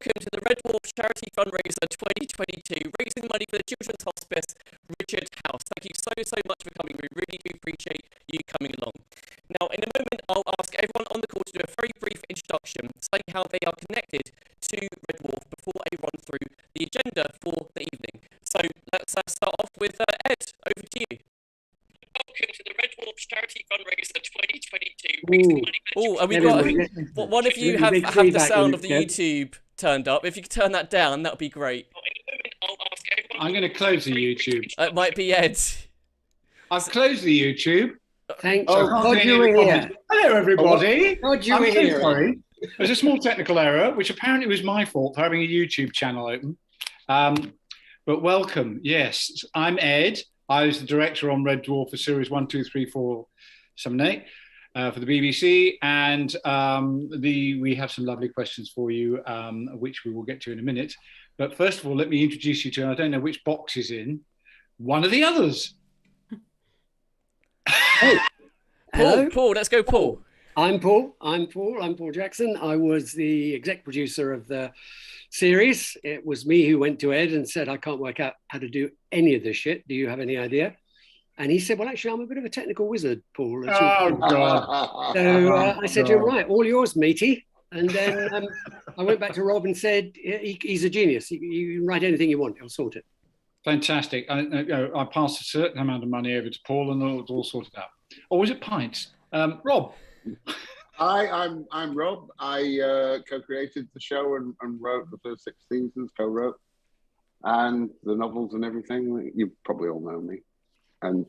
welcome to the Red Dwarf Charity Fundraiser 2022, raising money for the Children's Hospice Richard House. Thank you so much for coming. We really do appreciate you coming along. Now, in a moment, I'll ask everyone on the call to do a very brief introduction, saying how they are connected to Red Dwarf before I run through the agenda for the evening. So let's start off with Ed. Over to you. Welcome to the Red Dwarf Charity Fundraiser 2022. And we've got one of you have the sound of the YouTube turned up. If you could turn that down, that would be great. I'm going to close the YouTube. It might be Ed. I've closed the YouTube. Thanks. God, you were here. Hello, everybody. God, you were here. Sorry. There's a small technical error, which apparently was my fault for having a YouTube channel open. But welcome. Yes, I'm Ed. I was the director on Red Dwarf for series 1, 2, 3, 4, 7, 8 for the BBC. And we have some lovely questions for you, which we will get to in a minute. But first of all, let me introduce you to, I don't know which box is in, one of the others. Paul, let's go, Paul. I'm Paul Jackson. I was the exec producer of the series. It was me who went to Ed and said, I can't work out how to do any of this shit. Do you have any idea? And he said, well, actually, I'm a bit of a technical wizard, Paul. Oh, God. So I said, you're right, all yours, matey. And then I went back to Rob and said, he's a genius. You can write anything you want, he'll sort it. Fantastic. I passed a certain amount of money over to Paul and it's all sorted out. Or was it pints? Rob. Hi, I'm Rob. I co-created the show and wrote the first 6 seasons, co-wrote, and the novels and everything. You probably all know me. And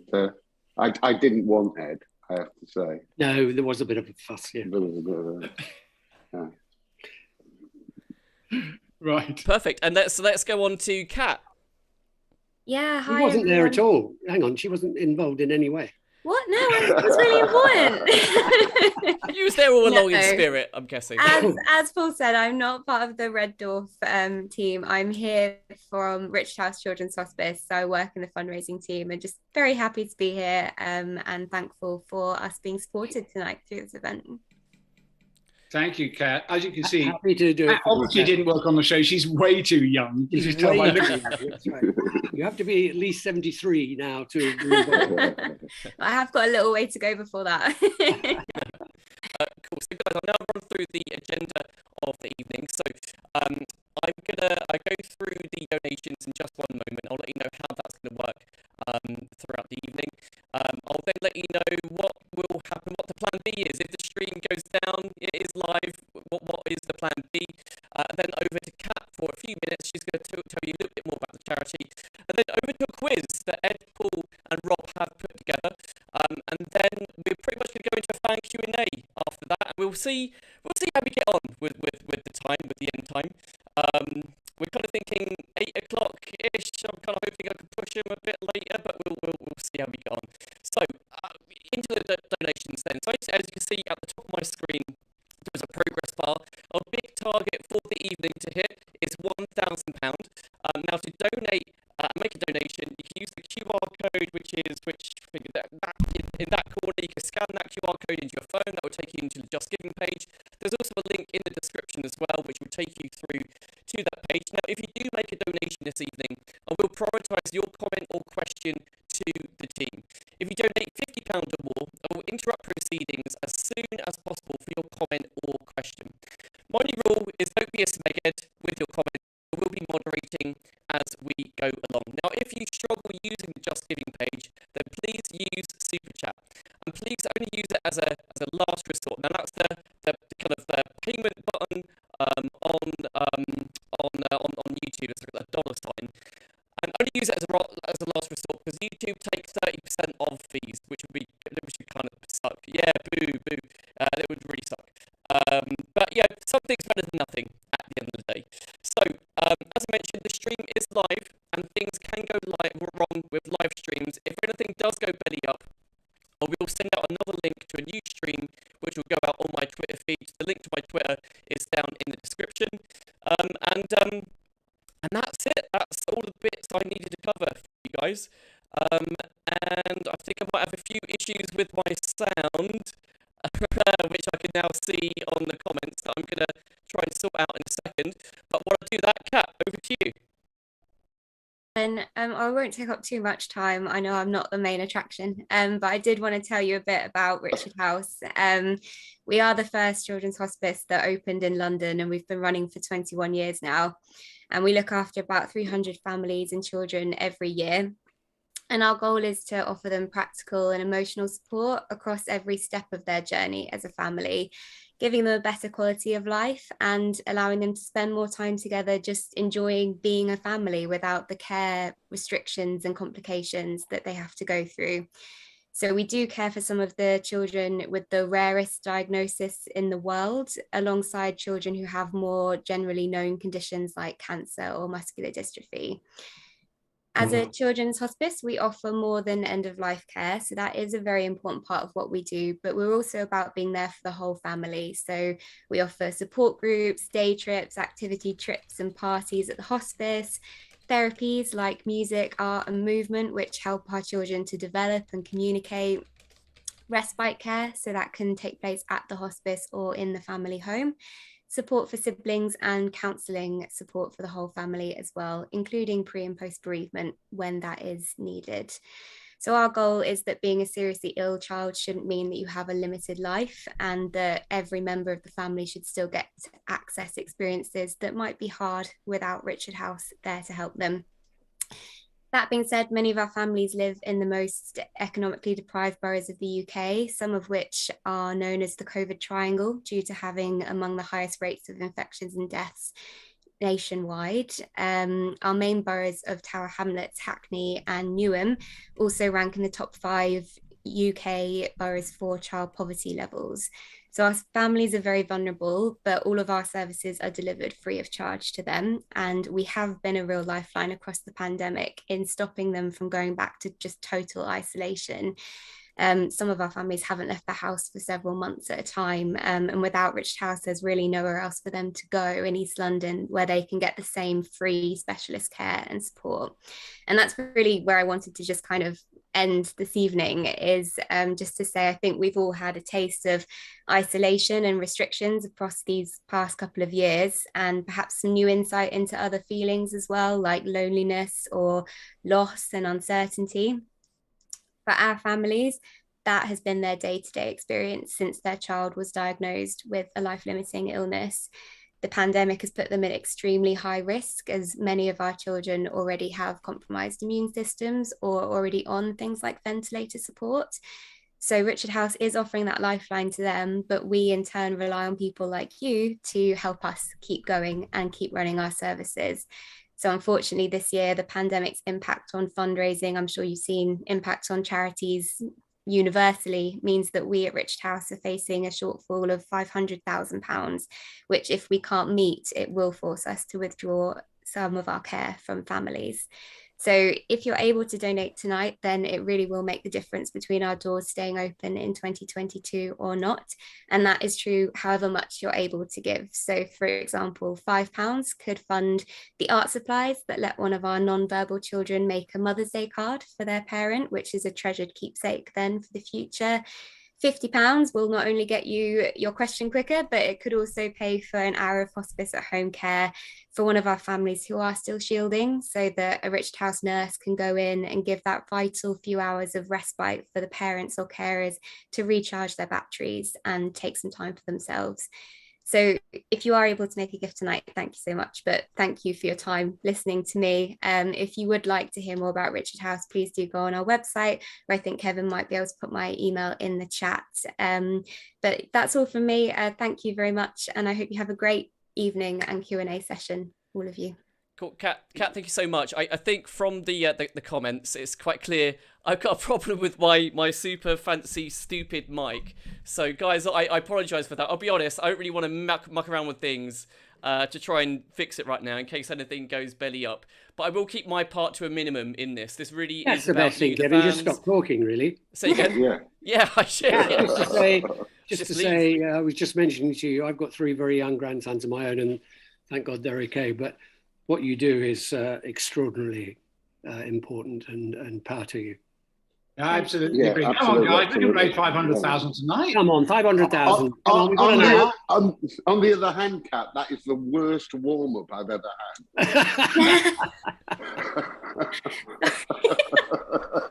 I didn't want Ed, I have to say. No, there was a bit of a fuss here. There was a bit of a, Right. Perfect. And let's go on to Kat. Yeah, hi. She wasn't there at all. Hang on, she wasn't involved in any way. What? No, it was really important. You was there all along in spirit, I'm guessing. As Paul said, I'm not part of the Red Dwarf team. I'm here from Richard House Children's Hospice, so I work in the fundraising team, and just very happy to be here and thankful for us being supported tonight through this event. Thank you, Kat. As you can see, happy to do it. Obviously didn't work on the show. She's way too young. You just tell by looking at her. That's right. You have to be at least 73 now to be involved. I have got a little way to go before that. Cool. So guys, I'll now run through the agenda of the evening. So I go through the donations in just one moment. I'll let you know how that's going to work throughout the evening. I'll then let you know what will happen, what the plan B is. If the stream goes down, it is live, what is the plan B? Then over to Kat for a few minutes. She's going to tell you a little bit more about the charity. And then over to a quiz that Ed, Paul and Rob have put together. And then we're pretty much going to go into a fan Q&A after that. And we'll see how we get on with the end time. We're kind of thinking 8 o'clock-ish. I'm kind of hoping I can push him a bit later, but we'll see how we get on. So, into the donations then. So as you can see at the top of my screen, there's a progress bar. Our big target for the evening to hit is £1,000. Now to donate, make a donation, you can use the QR code, in that corner. You can scan that QR code into your phone. That will take you into the Just Giving page. There's also a link in the description as well, which will take you through to that page. Now, if you do make a donation this evening, I will prioritise your comment or question to the team. If you donate £50 or more, I will interrupt proceedings as soon as possible for your comment or question. My only rule is don't be a smeghead with your comment. We'll be moderating as we go along. Now, if you struggle using the Just Giving page, then please use Super Chat, and please only use it as a last resort. Now, that's the kind of the payment button on YouTube. It's a dollar sign, and only use it as a last resort because YouTube takes 30% of fees, which would kind of suck. Yeah, boo. It would really suck. But yeah, something's better than nothing at the end of the day. So, as I mentioned, the stream is live and things can go wrong with live streams. If anything does go belly up, I will send out another link to a new stream which will go out on my Twitter feed. The link to my Twitter is down in the description. And that's it. That's all the bits I needed to cover for you guys. And I think I might have a few issues with my sound, which I can now see on the comments that I'm going to try and sort out in a second. But while I do that, Kat, over to you. And I won't take up too much time. I know I'm not the main attraction, but I did want to tell you a bit about Richard House. We are the first children's hospice that opened in London, and we've been running for 21 years now. And we look after about 300 families and children every year. And our goal is to offer them practical and emotional support across every step of their journey as a family, giving them a better quality of life and allowing them to spend more time together, just enjoying being a family without the care restrictions and complications that they have to go through. So we do care for some of the children with the rarest diagnosis in the world, alongside children who have more generally known conditions like cancer or muscular dystrophy. As a children's hospice, we offer more than end-of-life care. So that is a very important part of what we do, but we're also about being there for the whole family. So we offer support groups, day trips, activity trips and parties at the hospice, therapies like music, art and movement, which help our children to develop and communicate, respite care, so that can take place at the hospice or in the family home, support for siblings, and counselling support for the whole family as well, including pre and post bereavement when that is needed. So our goal is that being a seriously ill child shouldn't mean that you have a limited life, and that every member of the family should still get to access experiences that might be hard without Richard House there to help them. That being said, many of our families live in the most economically deprived boroughs of the UK, some of which are known as the COVID triangle due to having among the highest rates of infections and deaths nationwide. Our main boroughs of Tower Hamlets, Hackney and Newham also rank in the top 5 UK boroughs for child poverty levels. So our families are very vulnerable, but all of our services are delivered free of charge to them. And we have been a real lifeline across the pandemic in stopping them from going back to just total isolation. Some of our families haven't left the house for several months at a time. And without Richard House, there's really nowhere else for them to go in East London where they can get the same free specialist care and support. And that's really where I wanted to just kind of end this evening, is just to say I think we've all had a taste of isolation and restrictions across these past couple of years, and perhaps some new insight into other feelings as well, like loneliness or loss and uncertainty. For our families, that has been their day-to-day experience since their child was diagnosed with a life-limiting illness. The pandemic has put them at extremely high risk, as many of our children already have compromised immune systems or already on things like ventilator support. So Richard House is offering that lifeline to them, but we in turn rely on people like you to help us keep going and keep running our services. So unfortunately this year, the pandemic's impact on fundraising, I'm sure you've seen impact on charities universally, means that we at Richard House are facing a shortfall of £500,000, which if we can't meet, it will force us to withdraw some of our care from families. So if you're able to donate tonight, then it really will make the difference between our doors staying open in 2022 or not. And that is true however much you're able to give. So for example, £5 could fund the art supplies that let one of our non-verbal children make a Mother's Day card for their parent, which is a treasured keepsake then for the future. £50 will not only get you your question quicker, but it could also pay for an hour of hospice at home care for one of our families who are still shielding, so that a Richard House nurse can go in and give that vital few hours of respite for the parents or carers to recharge their batteries and take some time for themselves. So if you are able to make a gift tonight, thank you so much. But thank you for your time listening to me. If you would like to hear more about Richard House, please do go on our website, where I think Kevin might be able to put my email in the chat. But that's all from me. Thank you very much. And I hope you have a great evening and Q&A session, all of you. Cool. Kat, thank you so much. I think from the comments, it's quite clear I've got a problem with my super fancy stupid mic. So guys, I apologise for that. I'll be honest, I don't really want to muck around with things to try and fix it right now in case anything goes belly up. But I will keep my part to a minimum in this. This really That's is the about best thing, you, the Kevin. fans. Just stop talking, really. Say again? Yeah. Yeah, I should. Yeah, Yeah. just to say, I was just mentioning to you, I've got 3 very young grandsons of my own, and thank God they're okay. But what you do is extraordinarily important, and power to you. Absolutely. Yeah, Come on, absolutely, guys. We can absolutely. raise 500,000 tonight. Come on, 500,000. Come on, we've got an hour. On the other hand, Kat, that is the worst warm-up I've ever had.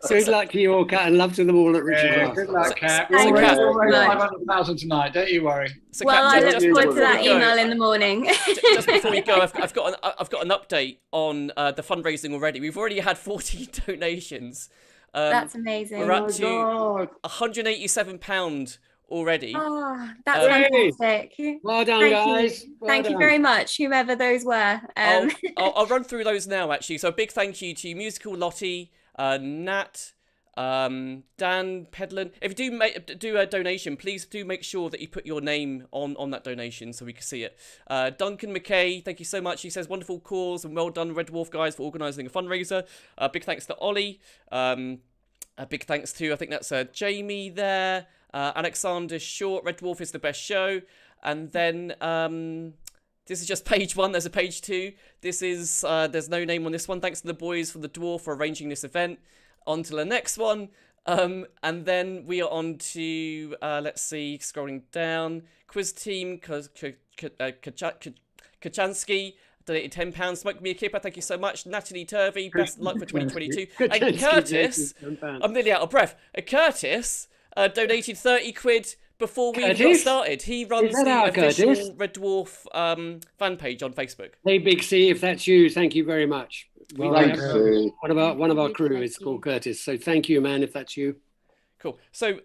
So good luck to you all, Kat, and love to them all at Richard's Yeah, House. good luck, Kat. Thank We'll you raise so much. 500,000 tonight. Don't you worry. So Well, Kat, I just look forward to before that we go, email in the morning. just before we go, I've got an update on the fundraising already. We've already had 40 donations. That's amazing. We're up to £187 already. Oh, that's Hey. fantastic. Well done, Thank guys. you. Well Thank you done. very much, whoever those were. I'll run through those now, actually. So a big thank you to Musical Lottie, Nat, Dan Pedlin. If you do a donation, please do make sure that you put your name on that donation so we can see it. Duncan McKay, thank you so much. He says, wonderful cause and well done, Red Dwarf guys, for organising a fundraiser. Big thanks to Ollie. A big thanks to, I think that's Jamie there. Alexander Short, Red Dwarf is the best show. And then this is just page 1. There's a page 2. This is, there's no name on this one. Thanks to the boys from the Dwarf for arranging this event. On to the next one. And then we are on to, let's see, scrolling down. Quiz team, Kachansky. Donated £10. Smoke me a kipper, thank you so much. Natalie Turvey, best luck for 2022. And Curtis, I'm nearly out of breath. Curtis donated 30 quid before we got started. He runs the official Red Dwarf fan page on Facebook. Hey, Big C, if that's you, thank you very much. One of our crew is called Curtis, so thank you, man, if that's you. Cool. So,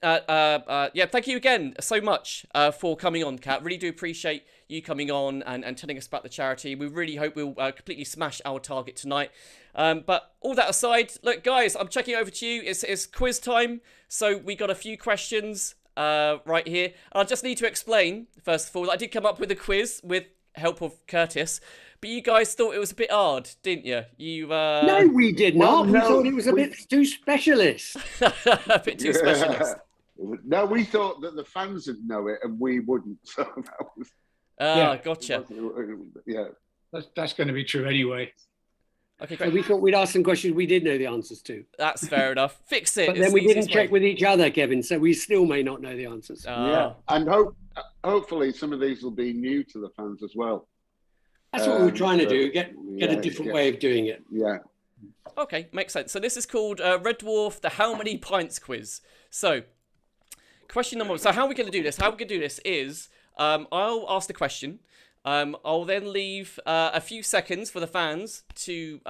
yeah, thank you again so much for coming on, Kat. Really do appreciate you coming on and telling us about the charity. We really hope we'll completely smash our target tonight. But all that aside, look, guys, I'm checking over to you. It's quiz time. So we got a few questions right here. And I just need to explain, first of all, that I did come up with a quiz with help of Curtis. But you guys thought it was a bit hard, didn't you? No, we did not. We thought it was a bit too specialist. A bit too specialist. No, we thought that the fans would know it and we wouldn't. So that was... Gotcha. Yeah. That's going to be true anyway. Okay, great. So we thought we'd ask some questions we did know the answers to. That's fair enough. Fix it. But then we didn't check with each other, Kevin, so we still may not know the answers. Yeah, and hopefully some of these will be new to the fans as well. That's what we were trying to do, get a different way of doing it. Yeah. Okay, makes sense. So this is called Red Dwarf, the How Many Pints quiz. So, question number 1. So how are we going to do this? How we're going to do this is, I'll ask the question. I'll then leave a few seconds for the fans to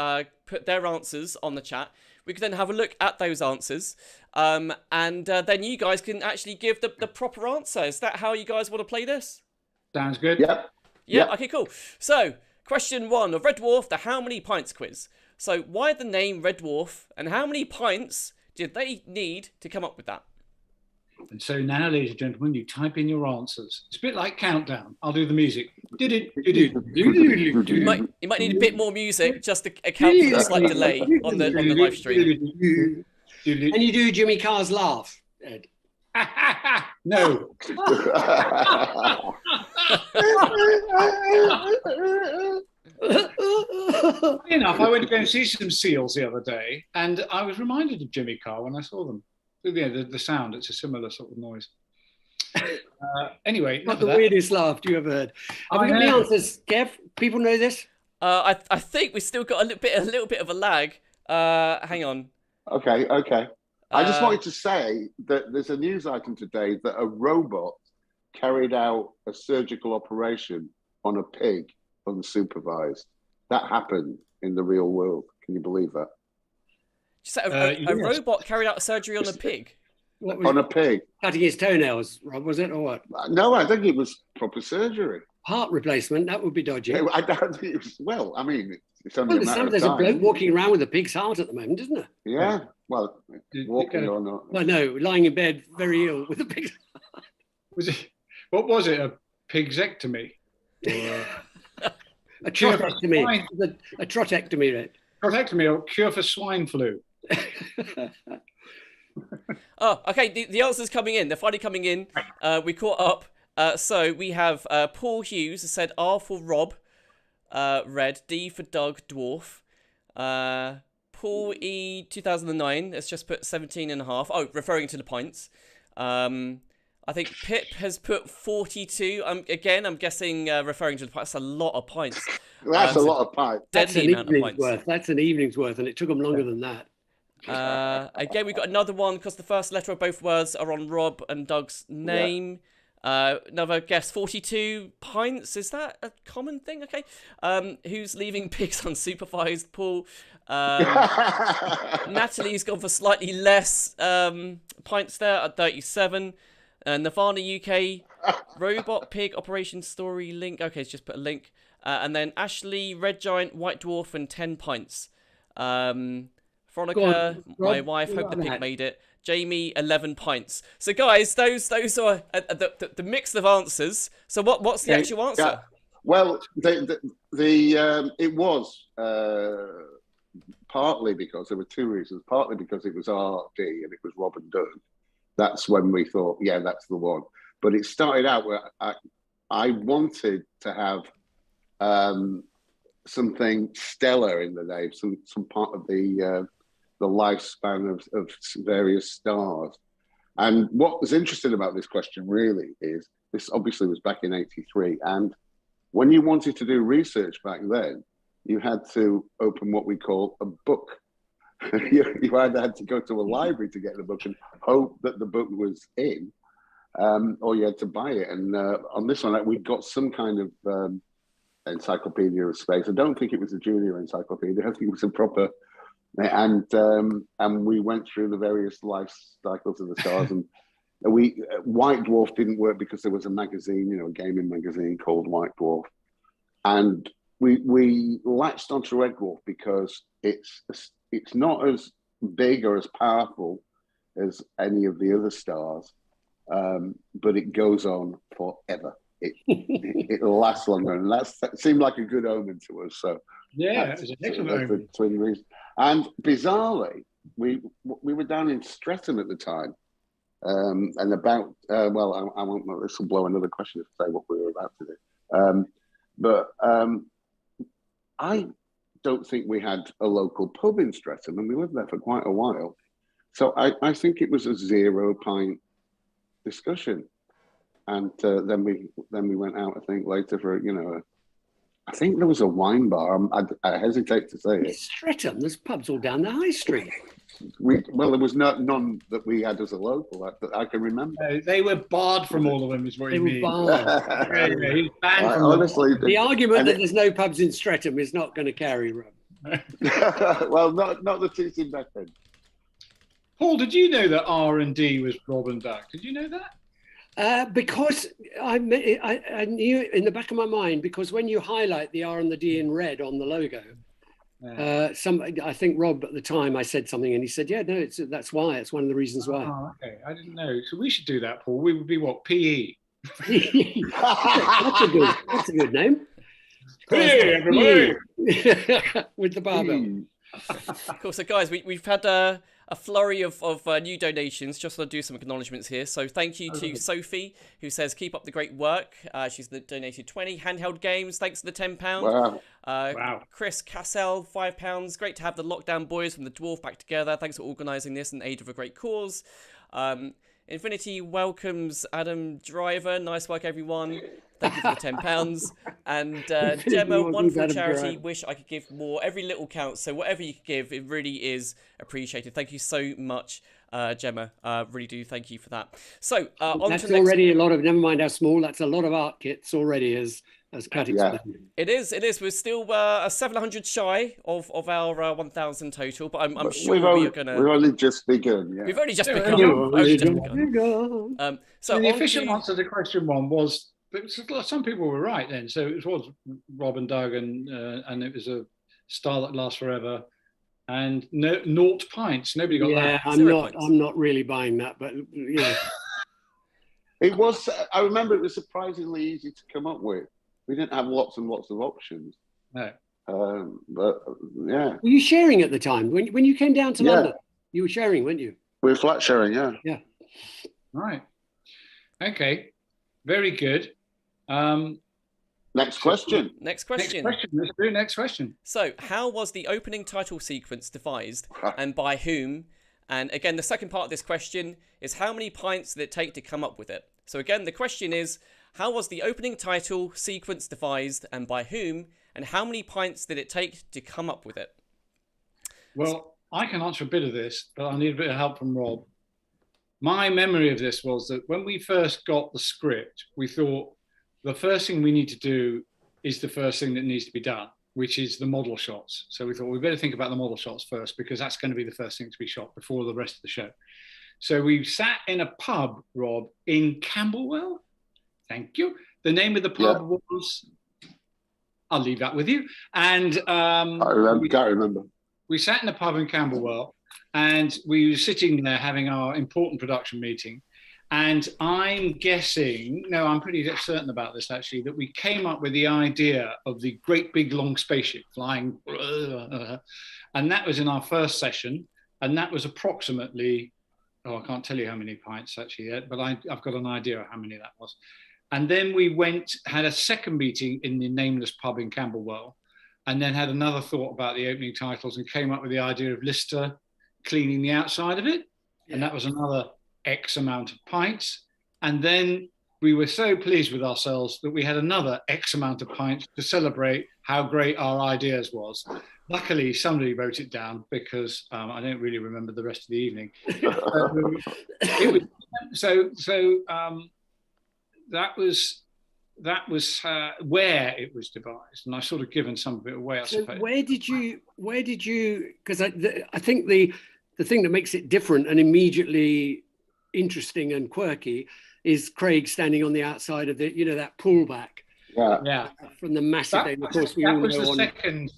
put their answers on the chat. We can then have a look at those answers. And then you guys can actually give the proper answer. Is that how you guys want to play this? Sounds good. Yep. Yeah, okay, cool. So, question 1 of Red Dwarf, the How Many Pints quiz. So, why the name Red Dwarf, and how many pints did they need to come up with that? And so now, ladies and gentlemen, you type in your answers. It's a bit like Countdown. I'll do the music. You might need a bit more music just to account for the slight delay on the live stream. And you do Jimmy Carr's laugh, Ed. No. Enough, I went to go and see some seals the other day, and I was reminded of Jimmy Carr when I saw them. The sound, it's a similar sort of noise. Anyway, not the weirdest laugh you ever heard. Have we got any answers, Kev? People know this? I think we still got a little bit of a lag. Hang on. Okay. I just wanted to say that there's a news item today that a robot carried out a surgical operation on a pig unsupervised. That happened in the real world. Can you believe that? A robot carried out a surgery on a pig? On a pig. Cutting his toenails, Rob, was it, or what? No, I think it was proper surgery. Heart replacement, that would be dodgy. I don't think it was, well, I mean, it's only a matter of there's time. a bloke walking around with a pig's heart at the moment, isn't there? Yeah, well, walking or not. Well, no, lying in bed very ill with a pig's heart. What was it, a pigzectomy? A trotectomy. A trotectomy, right? Trotectomy or cure for swine flu. Oh, okay. The answer's coming in. They're finally coming in. We caught up. So we have Paul Hughes said R for Rob, Red, D for Doug, Dwarf. Paul E 2009 has just put 17.5. Oh, referring to the pints. I think Pip has put 42. I'm guessing referring to the pints. That's a lot of pints. That's a lot of pints. That's Deadly an amount of evening's pints. worth. That's an evening's worth, and it took them longer than that. Again, we've got another one because the first letter of both words are on Rob and Doug's name. Another guess, 42 pints. Is that a common thing? Okay. Who's leaving pigs unsupervised? Paul. Natalie's gone for slightly less pints there at 37. Nirvana UK, Robot Pig Operation Story link. Okay, it's just put a link. And then Ashley, Red Giant, White Dwarf, and 10 pints. Veronica, my wife, hope the pig made it. Jamie, 11 pints. So guys, those are the mix of answers. So what's the actual answer? Yeah. Well, it was partly because there were two reasons. Partly because it was RD and it was Rob and Doug. That's when we thought, yeah, that's the one. But it started out where I wanted to have something stellar in the name, some part of the lifespan of various stars. And what was interesting about this question really is, this obviously was back in '83, and when you wanted to do research back then, you had to open what we call a book. You either had to go to a library to get the book and hope that the book was in, or you had to buy it. And on this one, we got some kind of encyclopedia of space. I don't think it was a junior encyclopedia. I think it was a proper. And we went through the various life cycles of the stars. And White Dwarf didn't work because there was a magazine, a gaming magazine called White Dwarf. And we latched onto Red Dwarf because it's not as big or as powerful as any of the other stars, but it goes on forever. It lasts longer, and that seemed like a good omen to us. So yeah, it was an excellent omen. The twin reason. And bizarrely, we were down in Streatham at the time, and about I won't. This will blow another question to say what we were about to do. But I don't think we had a local pub in Streatham, and we lived there for quite a while. So I think it was a 0 pint discussion, and then we went out. I think later for I think there was a wine bar. I hesitate to say it. Streatham, there's pubs all down the high street. There was none that we had as a local that I can remember. They were barred from all of them, is what you mean. They were barred. He's banned from honestly, the argument that there's no pubs in Streatham is not going to carry, Rob. Well, not the two in Bedford. Paul, did you know that R&D was Rob and Doug? Did you know that? Because I knew in the back of my mind, because when you highlight the R and the D in red on the logo, I think Rob at the time, I said something and he said, yeah, no, that's why. It's one of the reasons why. Oh, okay. I didn't know. So we should do that, Paul. We would be what? PE? That's a good name. PE, everybody! With the barbell. Cool. So guys, we've had a flurry of new donations. Just want to do some acknowledgements here. So thank you to Sophie, who says keep up the great work. She's donated 20 handheld games. Thanks for the £10. Wow. Wow. Chris Cassell, £5. Great to have the lockdown boys from the Dwarf back together. Thanks for organising this in aid of a great cause. Infinity welcomes Adam Driver. Nice work, everyone. Thank you for the £10. And Gemma, wonderful charity. Wish I could give more. Every little counts. So whatever you give, it really is appreciated. Thank you so much, Gemma. Really do thank you for that. So that's already a lot of. Never mind how small. That's a lot of art kits already. As Kat explained. It is. We're still 700 shy of our 1,000 total, but I'm sure we are gonna. We've only just begun. Yeah. We've only just begun. So the official answer to question one was. But some people were right then. So it was Rob and Doug, and it was a star that lasts forever. And 0 pints. Nobody got that. I'm not really buying that, but yeah. It was. I remember it was surprisingly easy to come up with. We didn't have lots and lots of options. No. But yeah. Were you sharing at the time when you came down to London? You were sharing, weren't you? We were flat sharing. Yeah. Yeah. Right. Okay. Very good. Next question. Next question. Let's do it. Next question. So, how was the opening title sequence devised and by whom? And again, the second part of this question is how many pints did it take to come up with it? So again, the question is, how was the opening title sequence devised and by whom? And how many pints did it take to come up with it? Well, I can answer a bit of this, but I need a bit of help from Rob. My memory of this was that when we first got the script, we thought the first thing we need to do is the first thing that needs to be done, which is the model shots. So we thought we better think about the model shots first, because that's going to be the first thing to be shot before the rest of the show. So we sat in a pub, Rob, in Camberwell. Thank you. The name of the pub was, I'll leave that with you. And can't remember. We sat in a pub in Camberwell, and we were sitting there having our important production meeting. And I'm guessing, no, I'm pretty certain about this actually, that we came up with the idea of the great big long spaceship flying. And that was in our first session. And that was approximately, I can't tell you how many pints actually yet, but I've got an idea of how many that was. And then we had a second meeting in the nameless pub in Camberwell, and then had another thought about the opening titles and came up with the idea of Lister cleaning the outside of it. And that was another X amount of pints. And then we were so pleased with ourselves that we had another X amount of pints to celebrate how great our ideas was. Luckily, somebody wrote it down, because I don't really remember the rest of the evening. That was where it was devised, and I've sort of given some of it away, I suppose. Where did you? Because I think the thing that makes it different and immediately interesting and quirky is Craig standing on the outside of the, that pullback. Yeah. From the massive day. Of course, we that all was know the on. Second.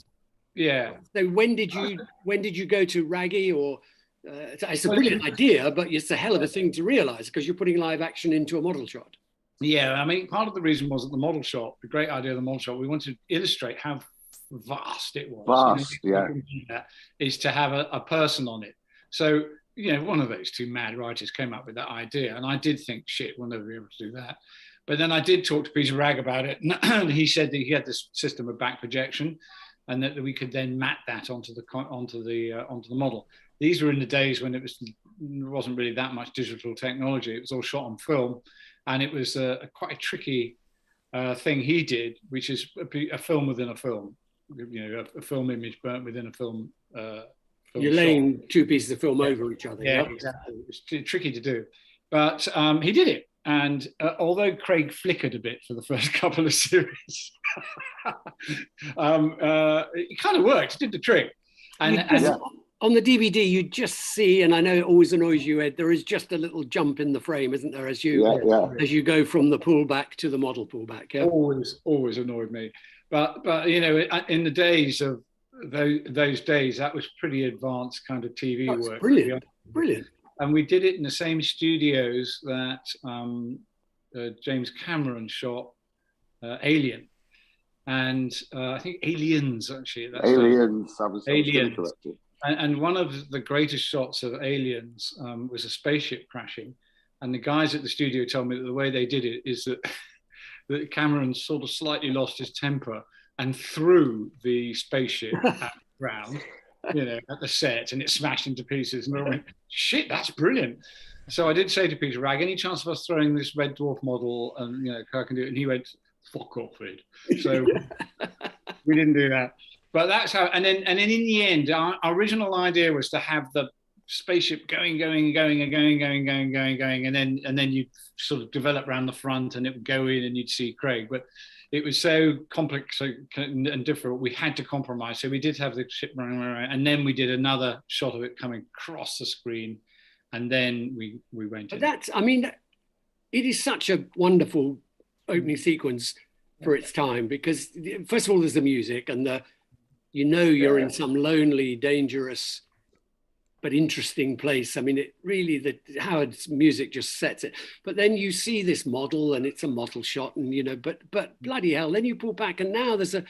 Yeah. So when did you go to Raggy, or it's a brilliant idea, but it's a hell of a thing to realise, because you're putting live action into a model shot. Yeah, I mean, part of the reason was that the model shot, the great idea of the model shot, we wanted to illustrate how vast it was. Vast, is to have a person on it. So, one of those two mad writers came up with that idea, and I did think, shit, we'll never be able to do that. But then I did talk to Peter Ragg about it, and he said that he had this system of back projection, and that we could then map that onto the model. These were in the days when it wasn't really that much digital technology. It was all shot on film, and it was quite a tricky thing he did, which is a film within a film. A film image burnt within a film. You're laying two pieces of film over each other. Yeah, exactly. It's tricky to do, but he did it. And although Craig flickered a bit for the first couple of series, it kind of worked. It did the trick. On the DVD, you just see, and I know it always annoys you, Ed, there is just a little jump in the frame, isn't there, as you go from the pullback to the model pullback. Yeah, always annoyed me. But in the days of those days, that was pretty advanced kind of TV work. Brilliant. And we did it in the same studios that James Cameron shot Alien. And I think Aliens, actually. Aliens. Aliens. And one of the greatest shots of Aliens was a spaceship crashing. And the guys at the studio told me that the way they did it is that Cameron sort of slightly lost his temper and threw the spaceship at the ground, at the set, and it smashed into pieces. And I went, shit, that's brilliant. So I did say to Peter Ragg, any chance of us throwing this Red Dwarf model and, Kirk can do it? And he went, fuck off, Ed. So we didn't do that. But that's how, and then in the end, our original idea was to have the spaceship going, and then you'd sort of develop around the front, and it would go in, and you'd see Craig. But it was so complex and different, we had to compromise. So we did have the ship running around, and then we did another shot of it coming across the screen, and then we went in. It is such a wonderful opening sequence for its time, because first of all, there's the music, and you're in some lonely, dangerous, but interesting place. I mean, it really, Howard's music just sets it. But then you see this model, and it's a model shot, and but bloody hell, then you pull back, and now there's a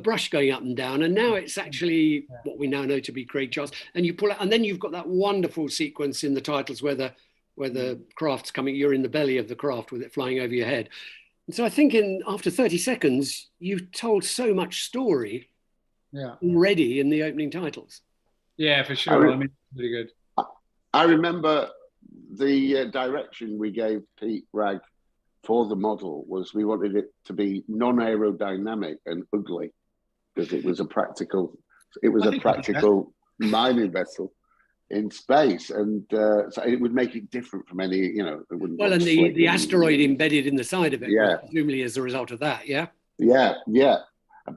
brush going up and down, and now it's actually what we now know to be Craig Charles. And you pull out, and then you've got that wonderful sequence in the titles where the craft's coming. You're in the belly of the craft with it flying over your head. So I think after 30 seconds, you've told so much story already in the opening titles. Yeah, for sure. I mean, really good. I remember the direction we gave Pete Ragg for the model was we wanted it to be non-aerodynamic and ugly because it was a practical mining vessel in space, and so it would make it different from any, you know, it wouldn't. Well, and the asteroid embedded in the side of it, presumably as a result of that, yeah.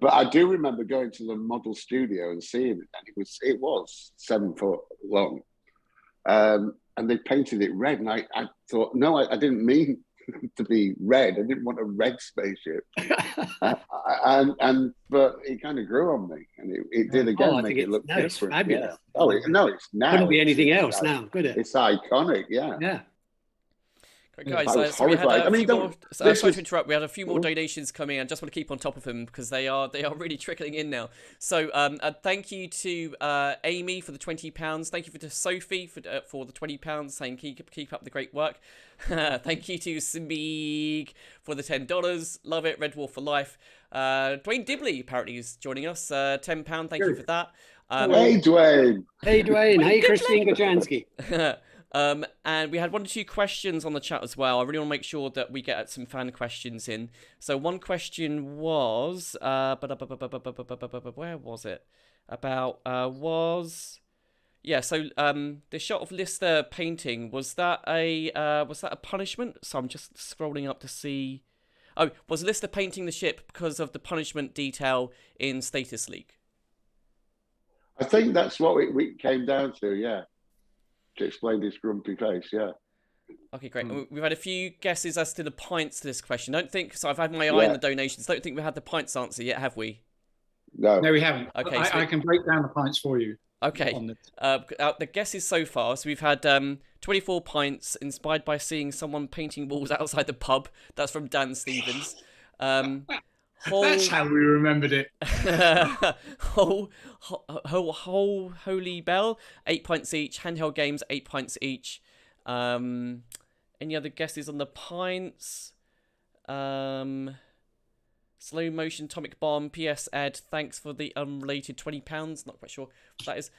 But I do remember going to the model studio and seeing it, and it was 7 foot long, and they painted it red, and I thought, no, I didn't mean to be red. I didn't want a red spaceship, but it kind of grew on me, and it did again make it look different. It's fabulous. Yeah. Oh, it's now. Couldn't be anything else now, could it? It's iconic. Yeah. Yeah. Guys, so we had a few more, sorry to interrupt. We had a few more donations coming in. I just want to keep on top of them because they are really trickling in now. So thank you to Amy for the £20. Thank you to Sophie for the £20, saying keep up the great work. Thank you to Smeeg for the $10. Love it. Red Dwarf for life. Dwayne Dibley apparently is joining us. £10. Thank you for that. Hey Dwayne. Hey Dwayne. Hey Christine Gajansky. And we had 1 or 2 questions on the chat as well. I really want to make sure that we get some fan questions in. So one question was, where was it? So the shot of Lister painting, was that a punishment? So I'm just scrolling up to see. Oh, was Lister painting the ship because of the punishment detail in Status Leak? I think that's what we came down to, yeah. To explain his grumpy face, yeah. Okay, great. We've had a few guesses as to the pints to this question. So I've had my eye on the donations. Don't think we had the pints answer yet, have we? No, we haven't. Okay, I so can break down the pints for you. Okay. The guesses so far. So we've had 24 pints inspired by seeing someone painting walls outside the pub. That's from Dan Stevens. That's how we remembered it. Holy Bell, 8 pints each. Handheld games, 8 pints each. Any other guesses on the pints? Slow motion atomic bomb. P.S. Ed, thanks for the unrelated £20. Not quite sure what that is.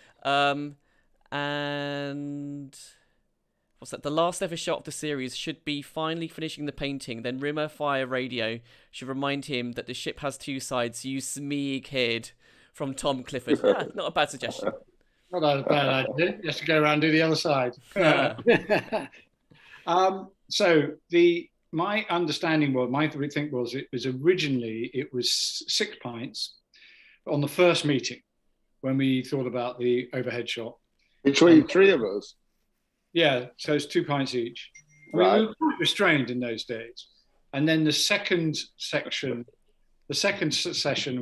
And what's that? The last ever shot of the series should be finally finishing the painting. Then Rimmer Fire Radio should remind him that the ship has 2 sides. You smeeg head, from Tom Clifford. Yeah, not a bad suggestion. Not a bad idea. Just to go around and do the other side. So my understanding was, my think was, it was originally 6 pints on the first meeting when we thought about the overhead shot. Between 3 of us. Yeah, so it's 2 pints each. Right. We were quite restrained in those days. And then the second session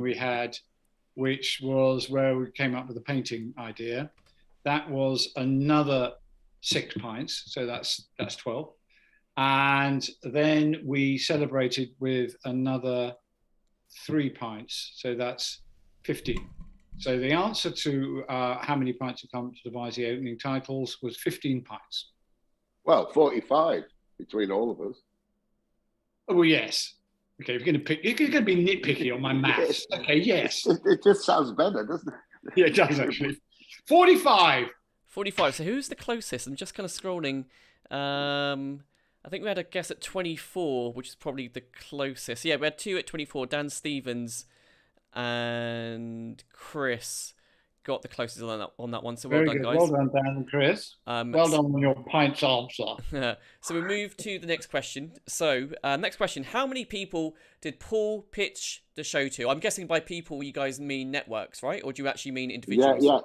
we had, which was where we came up with the painting idea, that was another 6 pints, so that's 12. And then we celebrated with another 3 pints, so that's 15. So the answer to how many pints have come to devise the opening titles was 15 pints. Well, 45 between all of us. Oh, well, yes. Okay, you're going to be nitpicky on my maths. Okay, yes. It just sounds better, doesn't it? Yeah, it does actually. 45. 45. So who's the closest? I'm just kind of scrolling. I think we had a guess at 24, which is probably the closest. Yeah, we had 2 at 24. Dan Stevens and Chris got the closest on that one. So well done, guys. Well done, Dan and Chris. Well done on your pints answer. So we move to the next question. So next question: how many people did Paul pitch the show to? I'm guessing by people you guys mean networks, right? Or do you actually mean individuals? Yeah.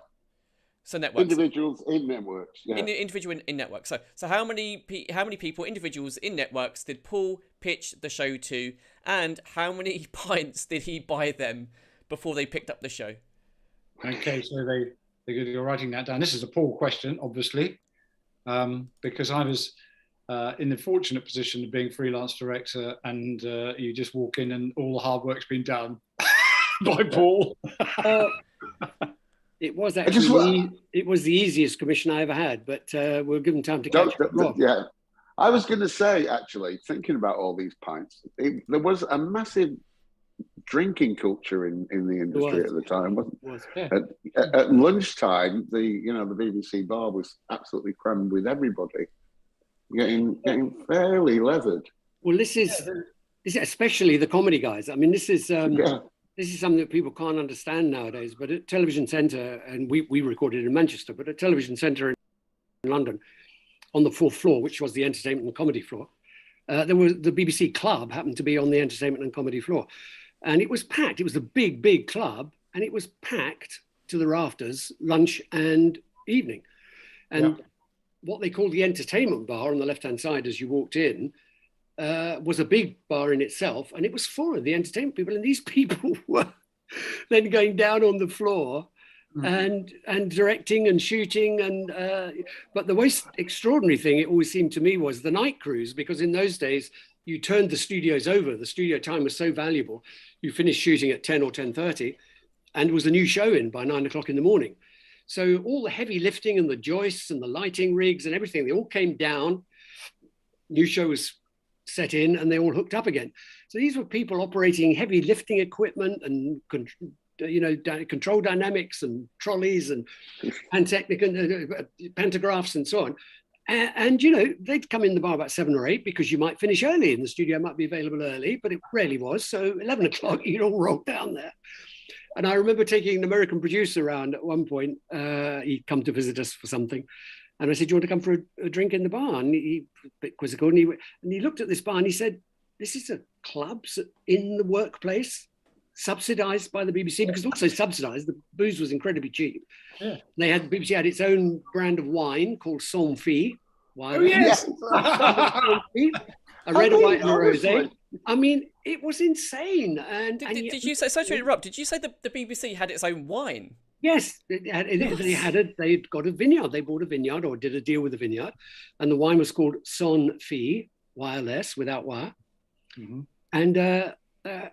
So networks. Individuals in networks. Yeah. Individual in networks. So how many people, individuals in networks, did Paul pitch the show to, and how many pints did he buy them before they picked up the show? Okay, so you're writing that down. This is a Paul question, obviously, because I was in the fortunate position of being freelance director, and you just walk in and all the hard work's been done by Paul. It was actually it was the easiest commission I ever had, but we'll give him time to catch up. Yeah, I was going to say, actually, thinking about all these pints, there was a massive drinking culture in the industry at the time, wasn't It was, yeah. At lunchtime, the BBC bar was absolutely crammed with everybody, getting fairly leathered. Well, this is especially the comedy guys. I mean, this is something that people can't understand nowadays. But at Television Centre, and we recorded in Manchester, but at Television Centre in London, on the 4th floor, which was the entertainment and comedy floor, there was the BBC Club happened to be on the entertainment and comedy floor, and it was packed. It was a big club, and it was packed to the rafters, lunch and evening. And what they called the entertainment bar on the left-hand side as you walked in was a big bar in itself, and it was full of the entertainment people. And these people were then going down on the floor and directing and shooting. And but the most extraordinary thing, it always seemed to me, was the night crews, because in those days you turned the studios over. The studio time was so valuable. You finished shooting at 10 or 10:30, and it was a new show in by 9 o'clock in the morning. So all the heavy lifting and the joists and the lighting rigs and everything, they all came down. New show was set in, and they all hooked up again. So these were people operating heavy lifting equipment and control dynamics and trolleys and pantographs and so on. And they'd come in the bar about 7 or 8 because you might finish early and the studio might be available early, but it rarely was. So 11 o'clock, you'd all roll down there. And I remember taking an American producer around at one point. He'd come to visit us for something. And I said, do you want to come for a drink in the bar? And he a bit quizzical, and he looked at this bar and he said, this is a club in the workplace, subsidized by the BBC, because also subsidized, the booze was incredibly cheap. Yeah. The BBC had its own brand of wine called Sans Fille. Oh, yes. A red, a white, and a rosé. I mean, it was insane. And did you say, sorry to interrupt, did you say the BBC had its own wine? Yes, they'd got a vineyard. They bought a vineyard or did a deal with a vineyard, and the wine was called Sans Fille, wireless, without wire. Mm-hmm. And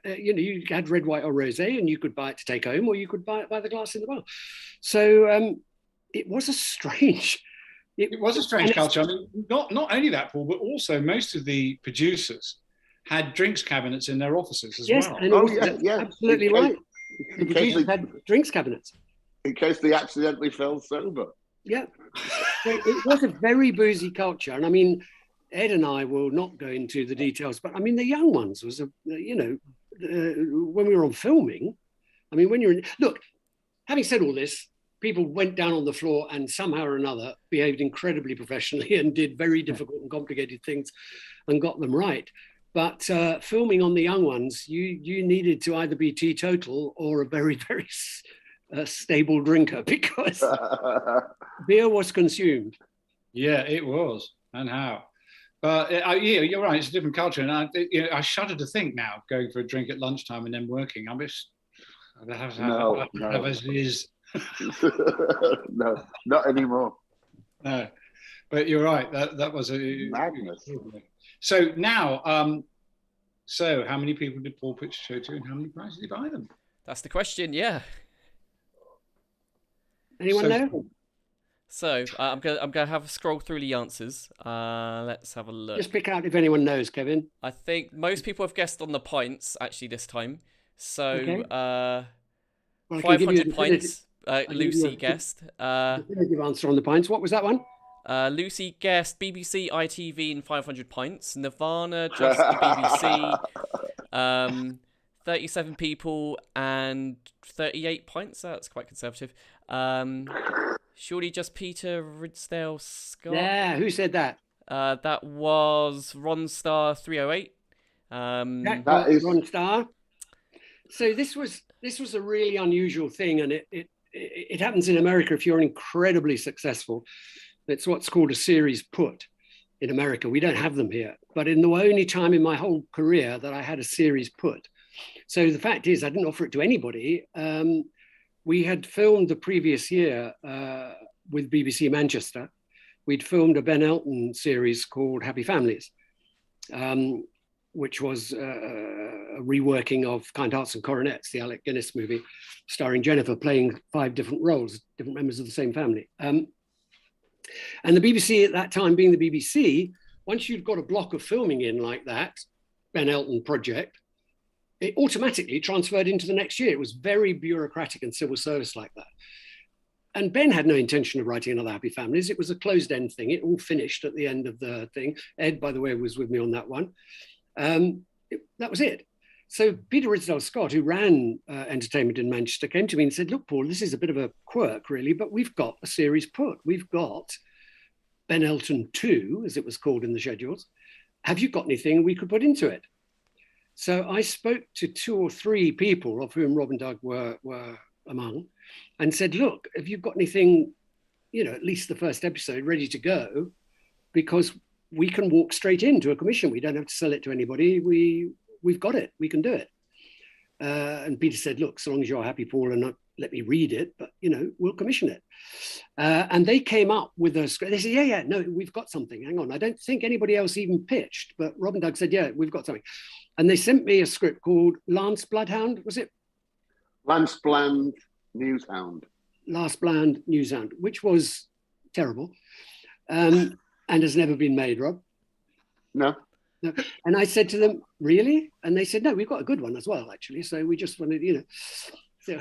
you had red, white, or rosé, and you could buy it to take home, or you could buy it by the glass in the bar. So it was a strange. It was a strange culture. I mean, not only that, Paul, but also most of the producers had drinks cabinets in their offices as well. And absolutely right. The producers had drinks cabinets. In case they accidentally fell sober. Yeah. It was a very boozy culture. And I mean, Ed and I will not go into the details, but I mean, the young ones was, when we were on filming, I mean, when you're in, look, having said all this, people went down on the floor and somehow or another behaved incredibly professionally and did very difficult and complicated things and got them right. But filming on the young ones, you needed to either be teetotal or a very, very stable drinker, because beer was consumed. Yeah, it was, and how. But you're right. It's a different culture, and I shudder to think now going for a drink at lunchtime and then working. I wish as it is. No, not anymore. No, but you're right. That was a madness. So now, so how many people did Paul pitch the show to, and how many prizes did he buy them? That's the question. Yeah. Anyone know? So I'm gonna have a scroll through the answers. Let's have a look. Just pick out if anyone knows, Kevin. I think most people have guessed on the pints actually this time. So 500 pints. Lucy guessed. Definitive answer on the pints. What was that one? Lucy guessed BBC, ITV, and 500 pints. Nirvana, just the BBC. 37 people and 38 pints. That's quite conservative. Surely just Peter Ridsdale Scott. Yeah, who said that? That was Ron Star 308. That is Ron Star. So this was a really unusual thing, and it happens in America if you're incredibly successful. It's what's called a series put in America. We don't have them here, but in the only time in my whole career that I had a series put. So the fact is, I didn't offer it to anybody. We had filmed the previous year with BBC Manchester. We'd filmed a Ben Elton series called Happy Families, which was a reworking of Kind Hearts and Coronets, the Alec Guinness movie, starring Jennifer playing 5 different roles, different members of the same family. And the BBC at that time, being the BBC, once you've got a block of filming in like that, Ben Elton project, it automatically transferred into the next year. It was very bureaucratic and civil service like that. And Ben had no intention of writing another Happy Families. It was a closed end thing. It all finished at the end of the thing. Ed, by the way, was with me on that one. That was it. So Peter Ridsdale Scott, who ran entertainment in Manchester, came to me and said, look, Paul, this is a bit of a quirk, really, but we've got a series put. We've got Ben Elton 2, as it was called in the schedules. Have you got anything we could put into it? So I spoke to 2 or 3 people, of whom Rob and Doug were among, and said, look, have you got anything, at least the first episode ready to go? Because we can walk straight into a commission. We don't have to sell it to anybody. We've got it. We can do it. And Peter said, look, so long as you're happy, Paul, and not let me read it, but, we'll commission it. And they came up with a script. They said, yeah, no, we've got something. Hang on. I don't think anybody else even pitched, but Rob and Doug said, yeah, we've got something. And they sent me a script called Lance Bloodhound, was it? Lance Bland Newshound. Lance Bland Newshound, which was terrible and has never been made, Rob. No. And I said to them, really? And they said, no, we've got a good one as well, actually. So we just wanted, so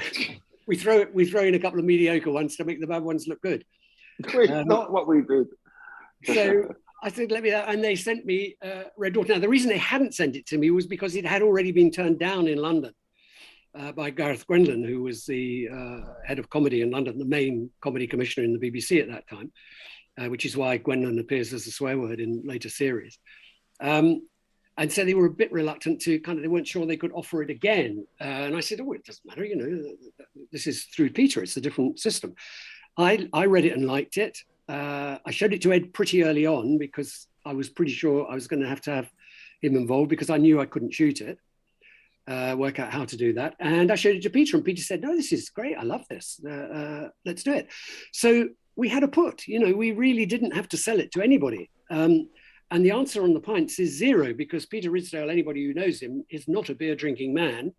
we throw in a couple of mediocre ones to make the bad ones look good. Not what we did. So I said, let me, and they sent me Red Dwarf. Now, the reason they hadn't sent it to me was because it had already been turned down in London by Gareth Gwendolyn, who was the head of comedy in London, the main comedy commissioner in the BBC at that time, which is why Gwendolyn appears as a swear word in later series. And so they were a bit reluctant to they weren't sure they could offer it again. And I said, oh, it doesn't matter, this is through Peter, it's a different system. I read it and liked it. I showed it to Ed pretty early on because I was pretty sure I was going to have him involved because I knew I couldn't shoot it, work out how to do that. And I showed it to Peter and Peter said, no, this is great. I love this. Let's do it. So we had a put, we really didn't have to sell it to anybody. And the answer on the pints is 0 because Peter Ridsdale, anybody who knows him, is not a beer drinking man.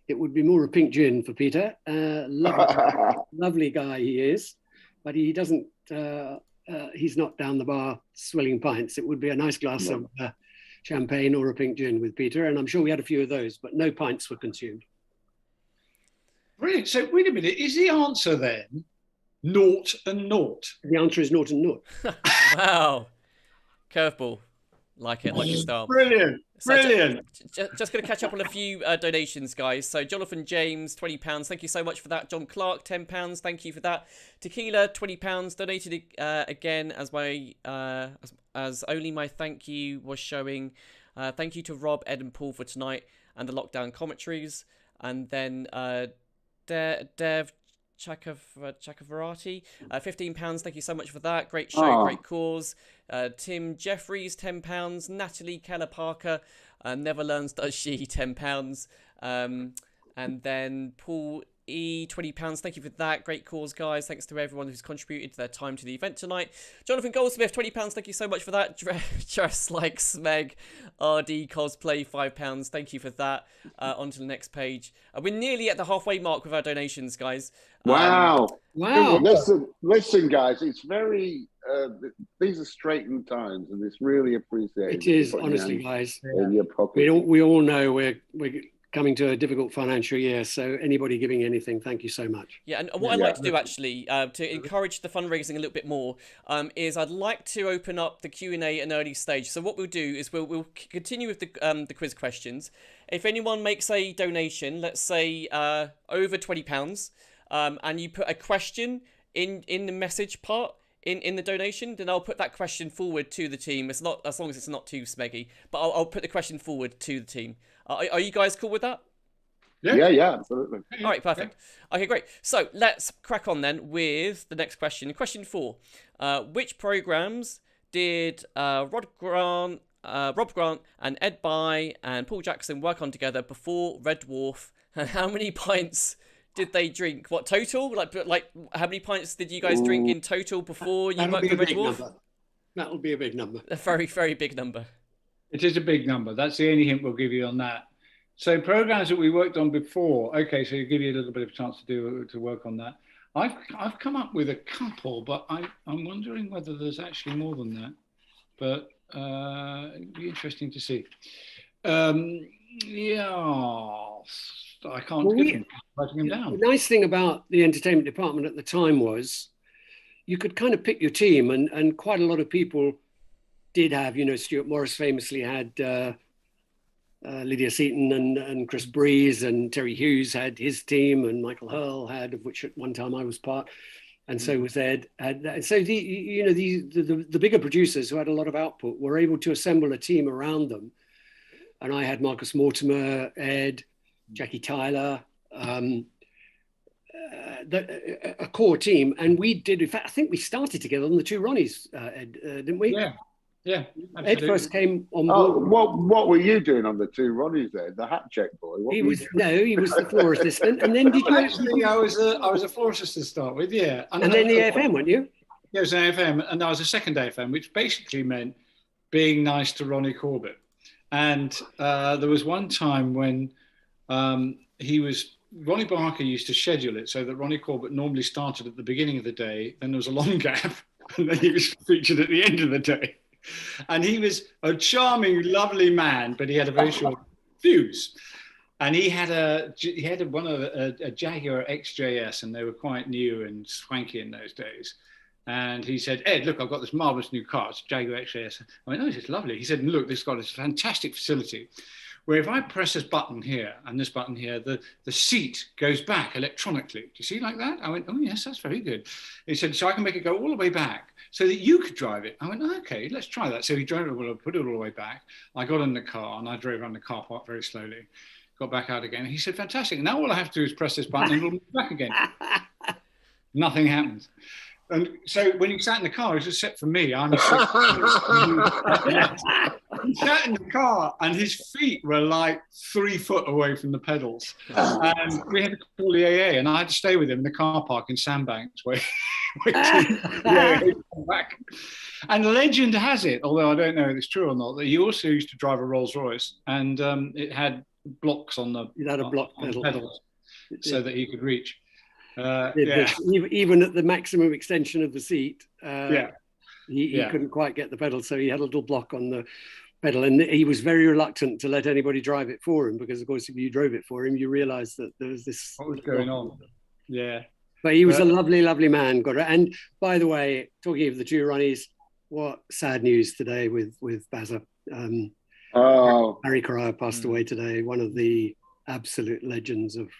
It would be more a pink gin for Peter. Lovely guy he is, but he doesn't, he's not down the bar swilling pints. It would be a nice glass of champagne or a pink gin with Peter. And I'm sure we had a few of those, but no pints were consumed. Brilliant. So wait a minute, is the answer then 0 and 0? The answer is 0 and 0. Wow. Curveball. Like it, like your style. Brilliant. So Brilliant. Just going to catch up on a few donations, guys. So Jonathan James, £20. Thank you so much for that. John Clark, £10. Thank you for that. Tequila, £20. Donated again as only my thank you was showing. Thank you to Rob, Ed and Paul for tonight and the lockdown commentaries. And then Dev Chakavarati, £15. Thank you so much for that. Great show, great cause. Tim Jeffries, £10. Natalie Keller Parker, never learns does she, £10. And then Paul E, £20. Thank you for that. Great cause, guys. Thanks to everyone who's contributed their time to the event tonight. Jonathan Goldsmith, £20. Thank you so much for that. Dress like Smeg. RD Cosplay, £5. Thank you for that. On to the next page. We're nearly at the halfway mark with our donations, guys. Wow. Wow. Listen, guys, it's very, these are straitened times and it's really appreciated. It is, honestly, guys. In your pocket. We all know we're coming to a difficult financial year, so anybody giving anything, thank you so much. Yeah, and what I'd like to do actually to encourage the fundraising a little bit more is I'd like to open up the Q&A at an early stage. So what we'll do is we'll continue with the quiz questions. If anyone makes a donation, let's say over £20, and you put a question in the message part in the donation, then I'll put that question forward to the team. It's not, as long as it's not too smeggy, but I'll put the question forward to the team. Are you guys cool with that? Yeah, absolutely. All right, perfect. Okay, great. So let's crack on then with the next question. Question 4. Which programs did Rob Grant and Ed Bye and Paul Jackson work on together before Red Dwarf? And how many pints did they drink? What total? Like how many pints did you guys drink in total before you worked with Red Dwarf? That will be a big number. A very, very big number. It is a big number. That's the only hint we'll give you on that. So programs that we worked on before. Okay, so give you a little bit of a chance to work on that. I've come up with a couple, but I'm wondering whether there's actually more than that. But It'd be interesting to see. Yeah, I can't writing them down. The nice thing about the entertainment department at the time was you could kind of pick your team, and quite a lot of people did have, Stuart Morris famously had Lydia Seaton and Chris Breeze, and Terry Hughes had his team, and Michael Hurl had, of which at one time I was part, and so was Ed. And so the bigger producers who had a lot of output were able to assemble a team around them. And I had Marcus Mortimer, Ed, Jackie Tyler, a core team. And we did, in fact, I think we started together on the Two Ronnies, Ed, didn't we? Yeah. Absolutely. Ed first came on board. What were you doing on the Two Ronnies there? The hat check boy? He was the floor assistant. And then Actually, I was a floor assistant to start with, yeah. And then the AFM, weren't you? Yeah, it was an AFM, and I was a second AFM, which basically meant being nice to Ronnie Corbett. And there was one time when Ronnie Barker used to schedule it so that Ronnie Corbett normally started at the beginning of the day, then there was a long gap, and then he was featured at the end of the day. And he was a charming, lovely man, but he had a very short fuse. And he had a Jaguar XJS, and they were quite new and swanky in those days. And he said, Ed, look, I've got this marvelous new car. It's a Jaguar XJS. I went, oh, it's lovely. He said, look, this has got this fantastic facility where if I press this button here and this button here, the seat goes back electronically. Do you see like that? I went, oh, yes, that's very good. He said, so I can make it go all the way back so that you could drive it. I went, oh, okay, let's try that. So he drove it, put it all the way back. I got in the car and I drove around the car park very slowly, got back out again. He said, fantastic. Now all I have to do is press this button and it'll move back again. Nothing happens. And so when he sat in the car, it was just set for me. He sat in the car and his feet were like 3 foot away from the pedals. And we had to call the AA, and I had to stay with him in the car park in Sandbanks waiting to come back. And the legend has it, although I don't know if it's true or not, that he also used to drive a Rolls Royce, and it had blocks on the pedals so that he could reach. Even at the maximum extension of the seat, he couldn't quite get the pedal, so he had a little block on the pedal, and he was very reluctant to let anybody drive it for him, because of course if you drove it for him you realized that there was this what was going on. But he was a lovely man. And by the way, talking of the Two Ronnies, what sad news today with Bazza. Harry Correa passed away today, one of the absolute legends of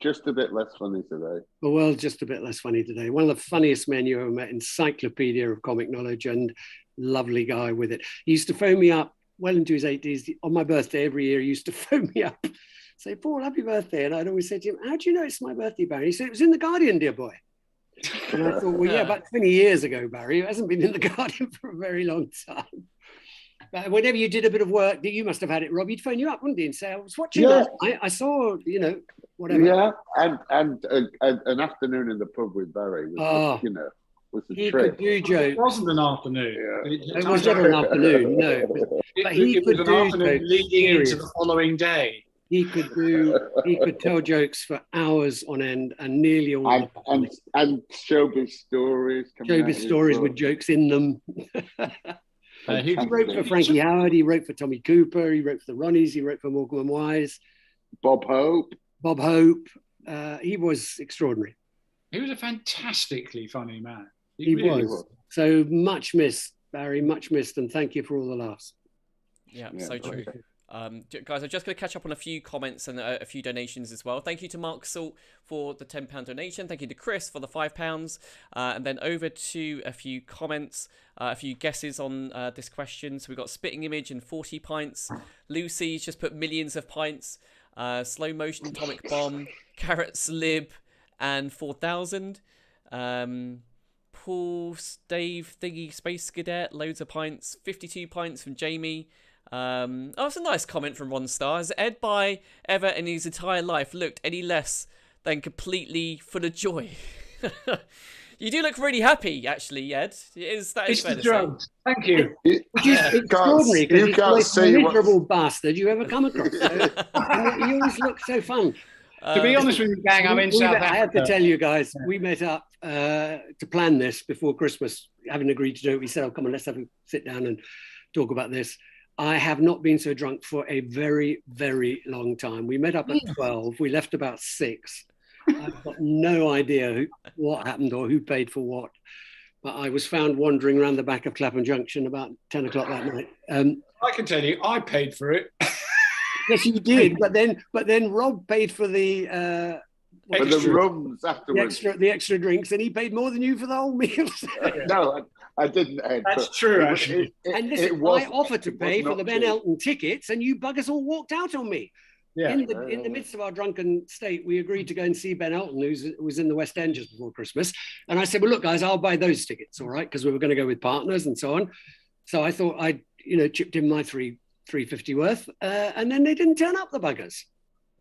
just a bit less funny today. The world just a bit less funny today. One of the funniest men you ever met, encyclopedia of comic knowledge, and lovely guy with it. He used to phone me up well into his 80s on my birthday every year. He used to phone me up, say, Paul, happy birthday. And I'd always say to him, how do you know it's my birthday, Barry? He said, it was in The Guardian, dear boy. And I thought, well, yeah, about 20 years ago, Barry. It hasn't been in The Guardian for a very long time. But whenever you did a bit of work, you must have had it, Rob, he'd phone you up, wouldn't he? And say, I was watching that. I saw, whatever. Yeah, and an afternoon in the pub with Barry was, was a treat. Could do jokes. It wasn't an afternoon. Yeah. It was never an afternoon, no. But he it could was do an afternoon jokes, leading into the following day. He could tell jokes for hours on end, and nearly all and showbiz stories. Showbiz stories with jokes in them. He wrote for Frankie Howard, he wrote for Tommy Cooper, he wrote for the Ronnies, he wrote for Morecambe and Wise. Bob Hope. He was extraordinary. He was a fantastically funny man. He really was. So much missed, Barry, much missed, and thank you for all the laughs. Yeah, so true. Guys, I'm just going to catch up on a few comments and a few donations as well. Thank you to Mark Salt for the £10 donation. Thank you to Chris for the £5. And then over to a few comments, a few guesses on this question. So we've got Spitting Image and 40 pints. Lucy's just put millions of pints. Slow Motion Atomic Bomb, Carrots Lib, and 4,000. Paul, Dave, Thingy, Space Cadet, loads of pints. 52 pints from Jamie. It's a nice comment from Ron Star. Has Ed By ever in his entire life looked any less than completely full of joy? You do look really happy, actually, Ed. That is fair to say. Thank you. Which is extraordinary, because he's the most miserable bastard you ever come across. You always look so fun. To be honest with you, gang, I'm in South Africa. I have to tell you guys, we met up to plan this before Christmas, having agreed to do it. We said, "Oh, come on, let's have a sit down and talk about this." I have not been so drunk for a very, very long time. We met up at 12. We left about 6. I've got no idea what happened or who paid for what. But I was found wandering around the back of Clapham Junction about 10 o'clock that night. I can tell you, I paid for it. Yes, you did. But then Rob paid for the rums afterwards. The extra drinks, and he paid more than you for the whole meal. No, I didn't, Ed. That's true, actually. And listen, I offered to pay for the Ben Elton tickets, and you buggers all walked out on me. Yeah. In the midst of our drunken state, we agreed to go and see Ben Elton, who was in the West End just before Christmas. And I said, "Well, look, guys, I'll buy those tickets, all right?" Because we were going to go with partners and so on. So I thought I'd, chipped in my $3.50 worth, and then they didn't turn up, the buggers.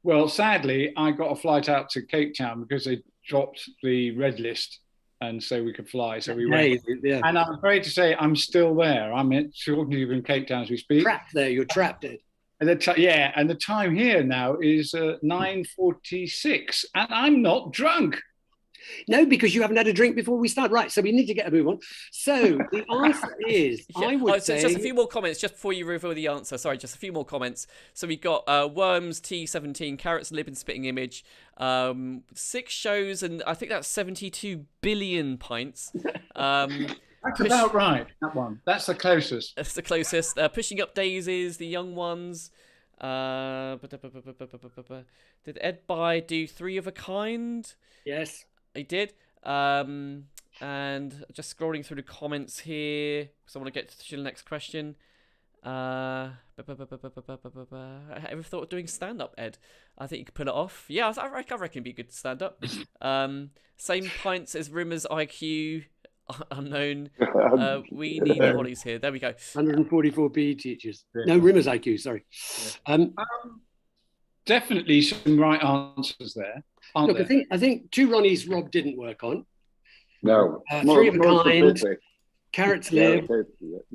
Well, sadly, I got a flight out to Cape Town because they dropped the red list, and so we could fly. So we went. Yeah. And I'm afraid to say I'm still there. I'm talking to you in Cape Town as we speak. Trapped there. You're trapped, Ed. And the time here now is 9:46, and I'm not drunk. No, because you haven't had a drink before we start. Right, so we need to get a move on. So the answer is, I would say... Just a few more comments just before you reveal the answer. Sorry, just a few more comments. So we've got Worms T17, Carrots Lib and Spitting Image, 6 shows, and I think that's 72 billion pints. That's about right, that one. That's the closest. That's the closest. Pushing Up Daisies, The Young Ones. Did Ed do 3 of a kind? Yes. He did. And just scrolling through the comments here, because I want to get to the next question. Ever thought of doing stand-up, Ed? I think you could pull it off. Yeah, I reckon it'd be good to stand up. Same pints as Rimmer's IQ. Unknown. We need the Hollies here. There we go. 144 PE teachers. No, Rimmer's IQ, sorry. Definitely some right answers there. Look, there? I think 2 Ronnies Rob didn't work on. No. 3 of a kind. Carrots Lib.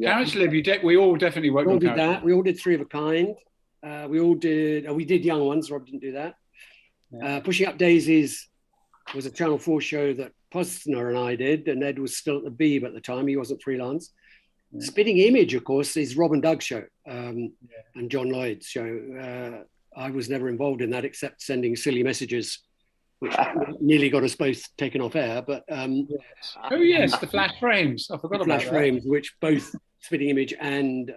Carrots Lib, we all definitely worked on Carrots. That. We all did 3 of a kind. We did Young Ones. Rob didn't do that. Yeah. Pushing Up Daisies was a Channel 4 show that Posner and I did, and Ed was still at the Beeb at the time. He wasn't freelance. Yeah. Spitting Image, of course, is Rob and Doug's show, and John Lloyd's show. I was never involved in that except sending silly messages, which nearly got us both taken off air. But oh yes, the flash frames. I forgot about flash frames, which both Spitting Image and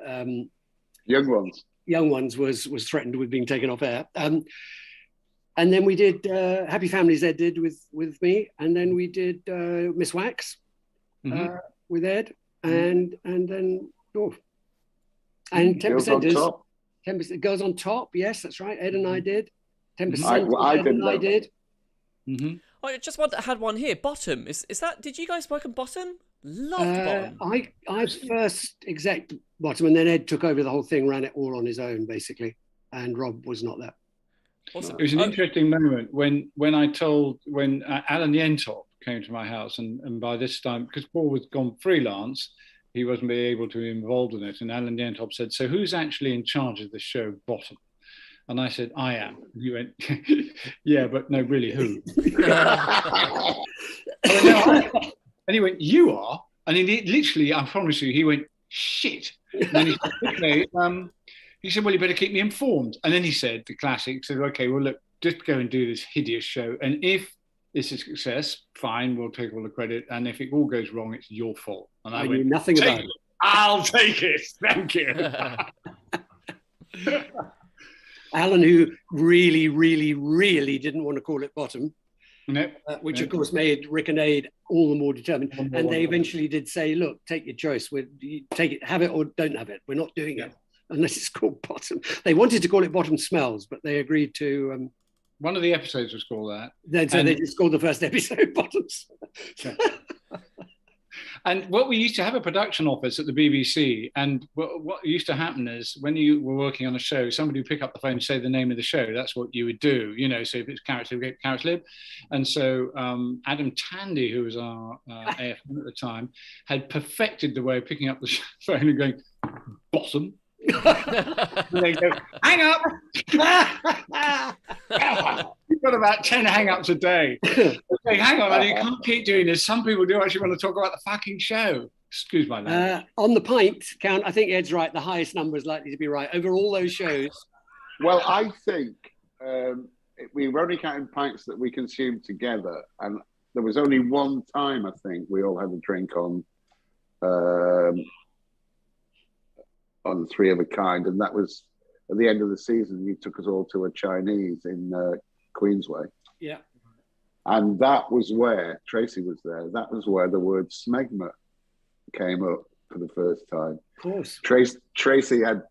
Young Ones was threatened with being taken off air. And then we did Happy Families. Ed did with me, and then we did Miss Wax with Ed, and then Dwarf, and 10%ers. 10% Girls on Top. Yes, that's right. Ed and I did. 10%. I did. Mm-hmm. I just had one here. Bottom is that? Did you guys work on Bottom? Loved Bottom. I first exec Bottom, and then Ed took over the whole thing, ran it all on his own basically, and Rob was not there. Awesome. It was an interesting moment when Alan Yentop came to my house, and by this time, because Paul was gone freelance, he wasn't able to be involved in it. And Alan Yentop said, "So who's actually in charge of the show, Bottom?" And I said, "I am." And he went, "Yeah, but no, really, who?" And he went, "You are." And he literally, I promise you, he went, "Shit." And then he said, "Okay." He said, "Well, you better keep me informed." And then he said, the classic, said, "Okay, well, look, just go and do this hideous show. And if it's a success, fine, we'll take all the credit. And if it all goes wrong, it's your fault." And I went, knew nothing about it. "I'll take it. Thank you." Alan, who really, really, really didn't want to call it Bottom, which of course made Rick and Aid all the more determined. And they eventually did say, "Look, take your choice. Take it, have it or don't have it. We're not doing it unless it's called Bottom." They wanted to call it Bottom Smells, but they agreed to. One of the episodes was called that. They just called the first episode Bottoms. And what we used to have a production office at the BBC, and what used to happen is when you were working on a show, somebody would pick up the phone and say the name of the show. That's what you would do, So if it's Carrots Lib, Carrots Lib. And so Adam Tandy, who was our AFM at the time, had perfected the way of picking up the phone and going, "Bottom." And they go, "Hang up." You've got about 10 hang-ups a day. Hey, hang on, you can't keep doing this. Some people do actually want to talk about the fucking show. Excuse my language. On the pint count, I think Ed's right. The highest number is likely to be right over all those shows. Well, I think we were only counting pints that we consumed together, and there was only one time I think we all had a drink on Three of a Kind, and that was at the end of the season. You took us all to a Chinese in Queensway. Yeah. And that was where Tracy was there. That was where the word smegma came up for the first time. Of course. Tracy had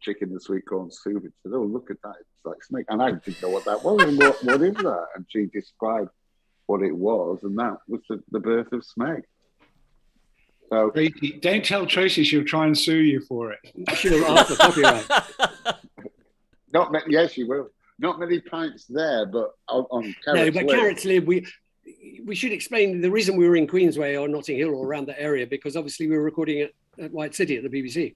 chicken and sweet corn soup. She said, "Oh, look at that! It's like smeg," and I didn't know what that was. And what is that? And she described what it was, and that was the birth of smeg. So Tracy, don't tell Tracy; she'll try and sue you for it. She'll ask for copyright. Yes, she will. Not many pints there, but on Carrots No, but Lib. Carrots Lib, we should explain the reason we were in Queensway or Notting Hill or around that area, because obviously we were recording at White City at the BBC.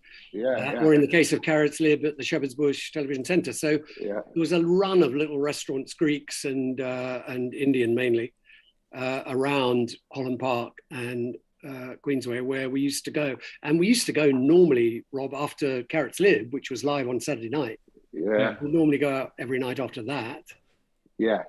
Or in the case of Carrots Lib at the Shepherd's Bush Television Centre. So there was a run of little restaurants, Greeks and Indian mainly, around Holland Park and Queensway, where we used to go. And we used to go normally, Rob, after Carrots Lib, which was live on Saturday night. Yeah. We normally go out every night after that. Yeah.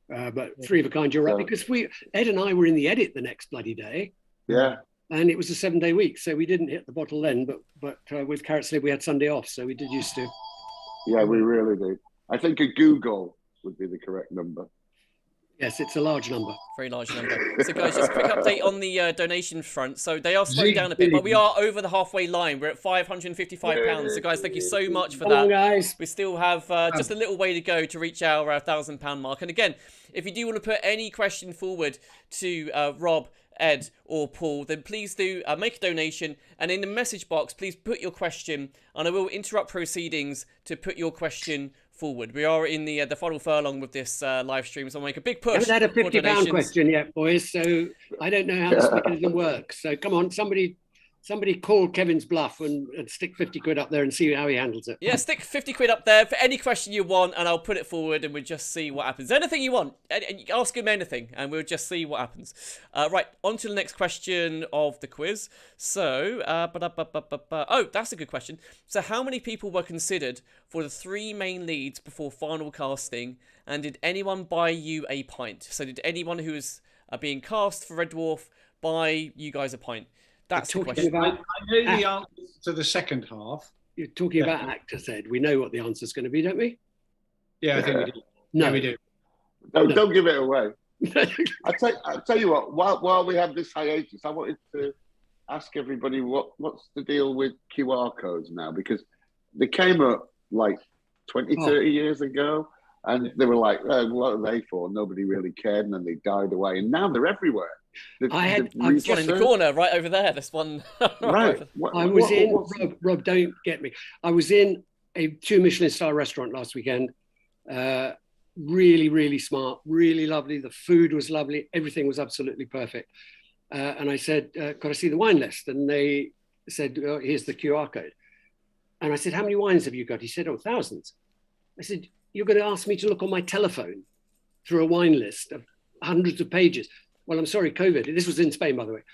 But Three of a Kind, you're right, because Ed and I were in the edit the next bloody day. Yeah. And it was a 7-day week, so we didn't hit the bottle then. But with Carrots Lib, we had Sunday off, so we did used to. Yeah, we really did. I think a Google would be the correct number. Yes, it's a large number. Very large number. So, guys, just a quick update on the donation front. So they are slowing down a bit, but we are over the halfway line. We're at £555. So, guys, thank you so much for that. Guys. We still have just a little way to go to reach our £1,000 mark. And again, if you do want to put any question forward to Rob, Ed or Paul, then please do make a donation, and in the message box please put your question, and I will interrupt proceedings to put your question forward. We are in the final furlong with this live stream, so I'll make a big push. I haven't had a £50 question yet, boys, so I don't know how this mechanism works. So come on, somebody call Kevin's bluff and stick 50 quid up there and see how he handles it. Yeah, stick 50 quid up there for any question you want, and I'll put it forward and we'll just see what happens. Anything you want, and ask him anything, and we'll just see what happens. Right, on to the next question of the quiz. So, oh, that's a good question. So how many people were considered for the 3 main leads before final casting, and did anyone buy you a pint? So did anyone who was being cast for Red Dwarf buy you guys a pint? That's the question. I know the answer to the second half. You're talking about actors, Ed. We know what the answer is going to be, don't we? Yeah, I think we do. No, yeah, we do. No, don't give it I tell you what. While we have this hiatus, I wanted to ask everybody what's the deal with QR codes now, because they came up like 20, 30 years ago, and they were like, "What are they for?" Nobody really cared, and then they died away, and now they're everywhere. There's one in the corner, right over there. This one. Right. Rob, don't get me. I was in a 2 Michelin star restaurant last weekend. Really, really smart, really lovely. The food was lovely. Everything was absolutely perfect. And I said, "Could I see the wine list?" And they said, "Oh, here's the QR code." And I said, "How many wines have you got?" He said, "Oh, thousands." I said, "You're going to ask me to look on my telephone through a wine list of hundreds of pages?" "Well, I'm sorry, COVID." This was in Spain, by the way.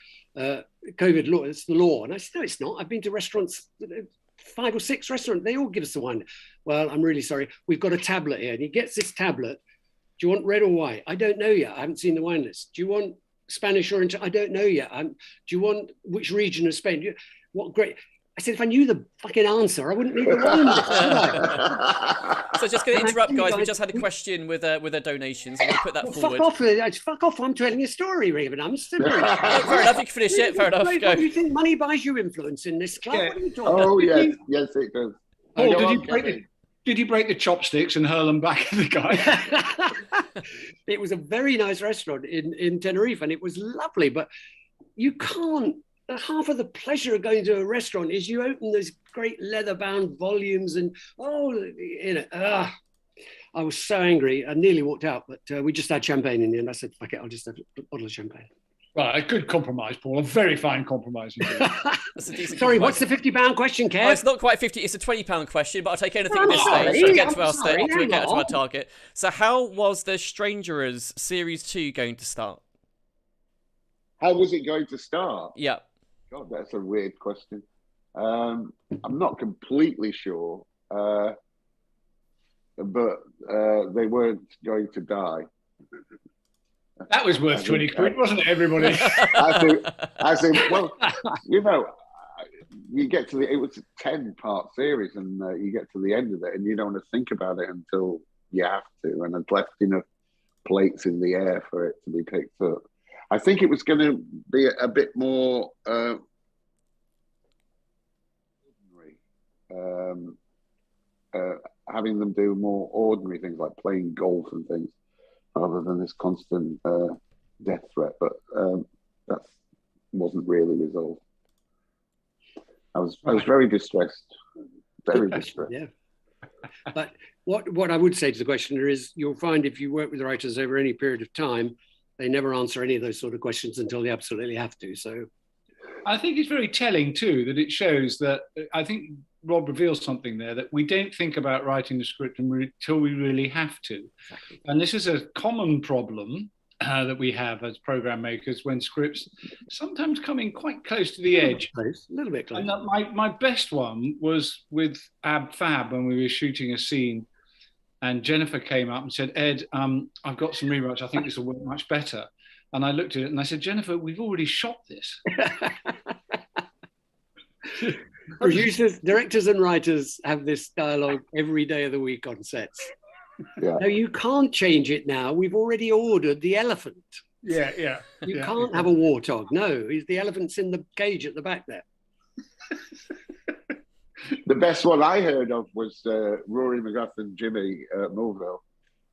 COVID law, it's the law. And I said, "No, it's not. I've been to restaurants, 5 or 6 restaurants. They all give us the wine." "Well, I'm really sorry. We've got a tablet here." And he gets this tablet. "Do you want red or white?" "I don't know yet. I haven't seen the wine list." "Do you want Spanish or I don't know yet. Do you want which region of Spain?" "What great." I said, if I knew the fucking answer, I wouldn't need the wine list, would I? So just going to interrupt, guys. We just had a question with a donation, so we'll put that forward. Fuck off. I'm telling a story, Raven. I'm simple. Fair enough. You can finish it. Fair enough. What do you think money buys you influence in this club? Yeah. What are you talking Oh, about? yes, it does. Paul, did you break the chopsticks and hurl them back at the guy? It was a very nice restaurant in Tenerife, and it was lovely, but you can't. Half of the pleasure of going to a restaurant is you open those great leather-bound volumes and, I was so angry. I nearly walked out, but we just had champagne in the end. I said, fuck it, I'll just have a bottle of champagne. Well, a good compromise, Paul. A very fine compromise indeed. That's a decent Sorry, compromise. what's the £50 question, Kev? Oh, it's not quite 50. It's a £20 question, but I'll take anything at this sorry, stage to get I'm to our sorry, to get to hang our on. target. So, how was the Strangerers Series 2 going to start? How was it going to start? Yeah. God, that's a weird question. I'm not completely sure, but they weren't going to die. That was worth 20 quid, wasn't it, everybody? I think, well, you know, you get to it was a 10-part series, and you get to the end of it, and you don't want to think about it until you have to, and it's left enough plates in the air for it to be picked up. I think it was going to be a bit more ordinary, having them do more ordinary things like playing golf and things, rather than this constant death threat. But that wasn't really resolved. I was very distressed. Very distressed. Yeah. But what I would say to the questioner is, you'll find if you work with writers over any period of time, they never answer any of those sort of questions until they absolutely have to. So I think it's very telling too that it shows that, I think Rob reveals something there, that we don't think about writing the script until we really have to. Exactly. And this is a common problem that we have as program makers, when scripts sometimes come in quite close to the edge. A little bit close. And my best one was with Ab Fab when we were shooting a scene, and Jennifer came up and said, Ed, I've got some rewrites. I think this will work much better. And I looked at it and I said, Jennifer, we've already shot this. Producers, directors and writers have this dialogue every day of the week on sets. Yeah. No, you can't change it now. We've already ordered the elephant. Yeah. You can't have a warthog. No, the elephant's in the cage at the back there. The best one I heard of was Rory McGrath and Jimmy Mulville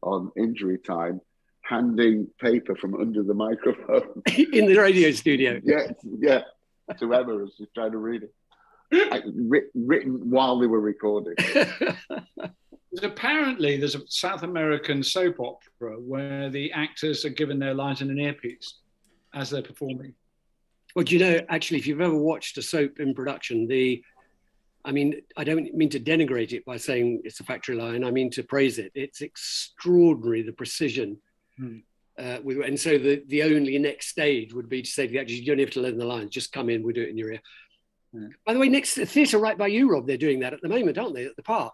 on Injury Time, handing paper from under the microphone in the radio studio. Yeah, to Emma as she's trying to read it, written while they were recording. Apparently, there's a South American soap opera where the actors are given their lines in an earpiece as they're performing. Well, do you know, actually, if you've ever watched a soap in production, I don't mean to denigrate it by saying it's a factory line. I mean to praise it. It's extraordinary, the precision. And so the only next stage would be to say to the actors, you don't have to learn the lines, just come in, we'll do it in your ear. By the way, next to the theatre right by you, Rob, they're doing that at the moment, aren't they, at the park?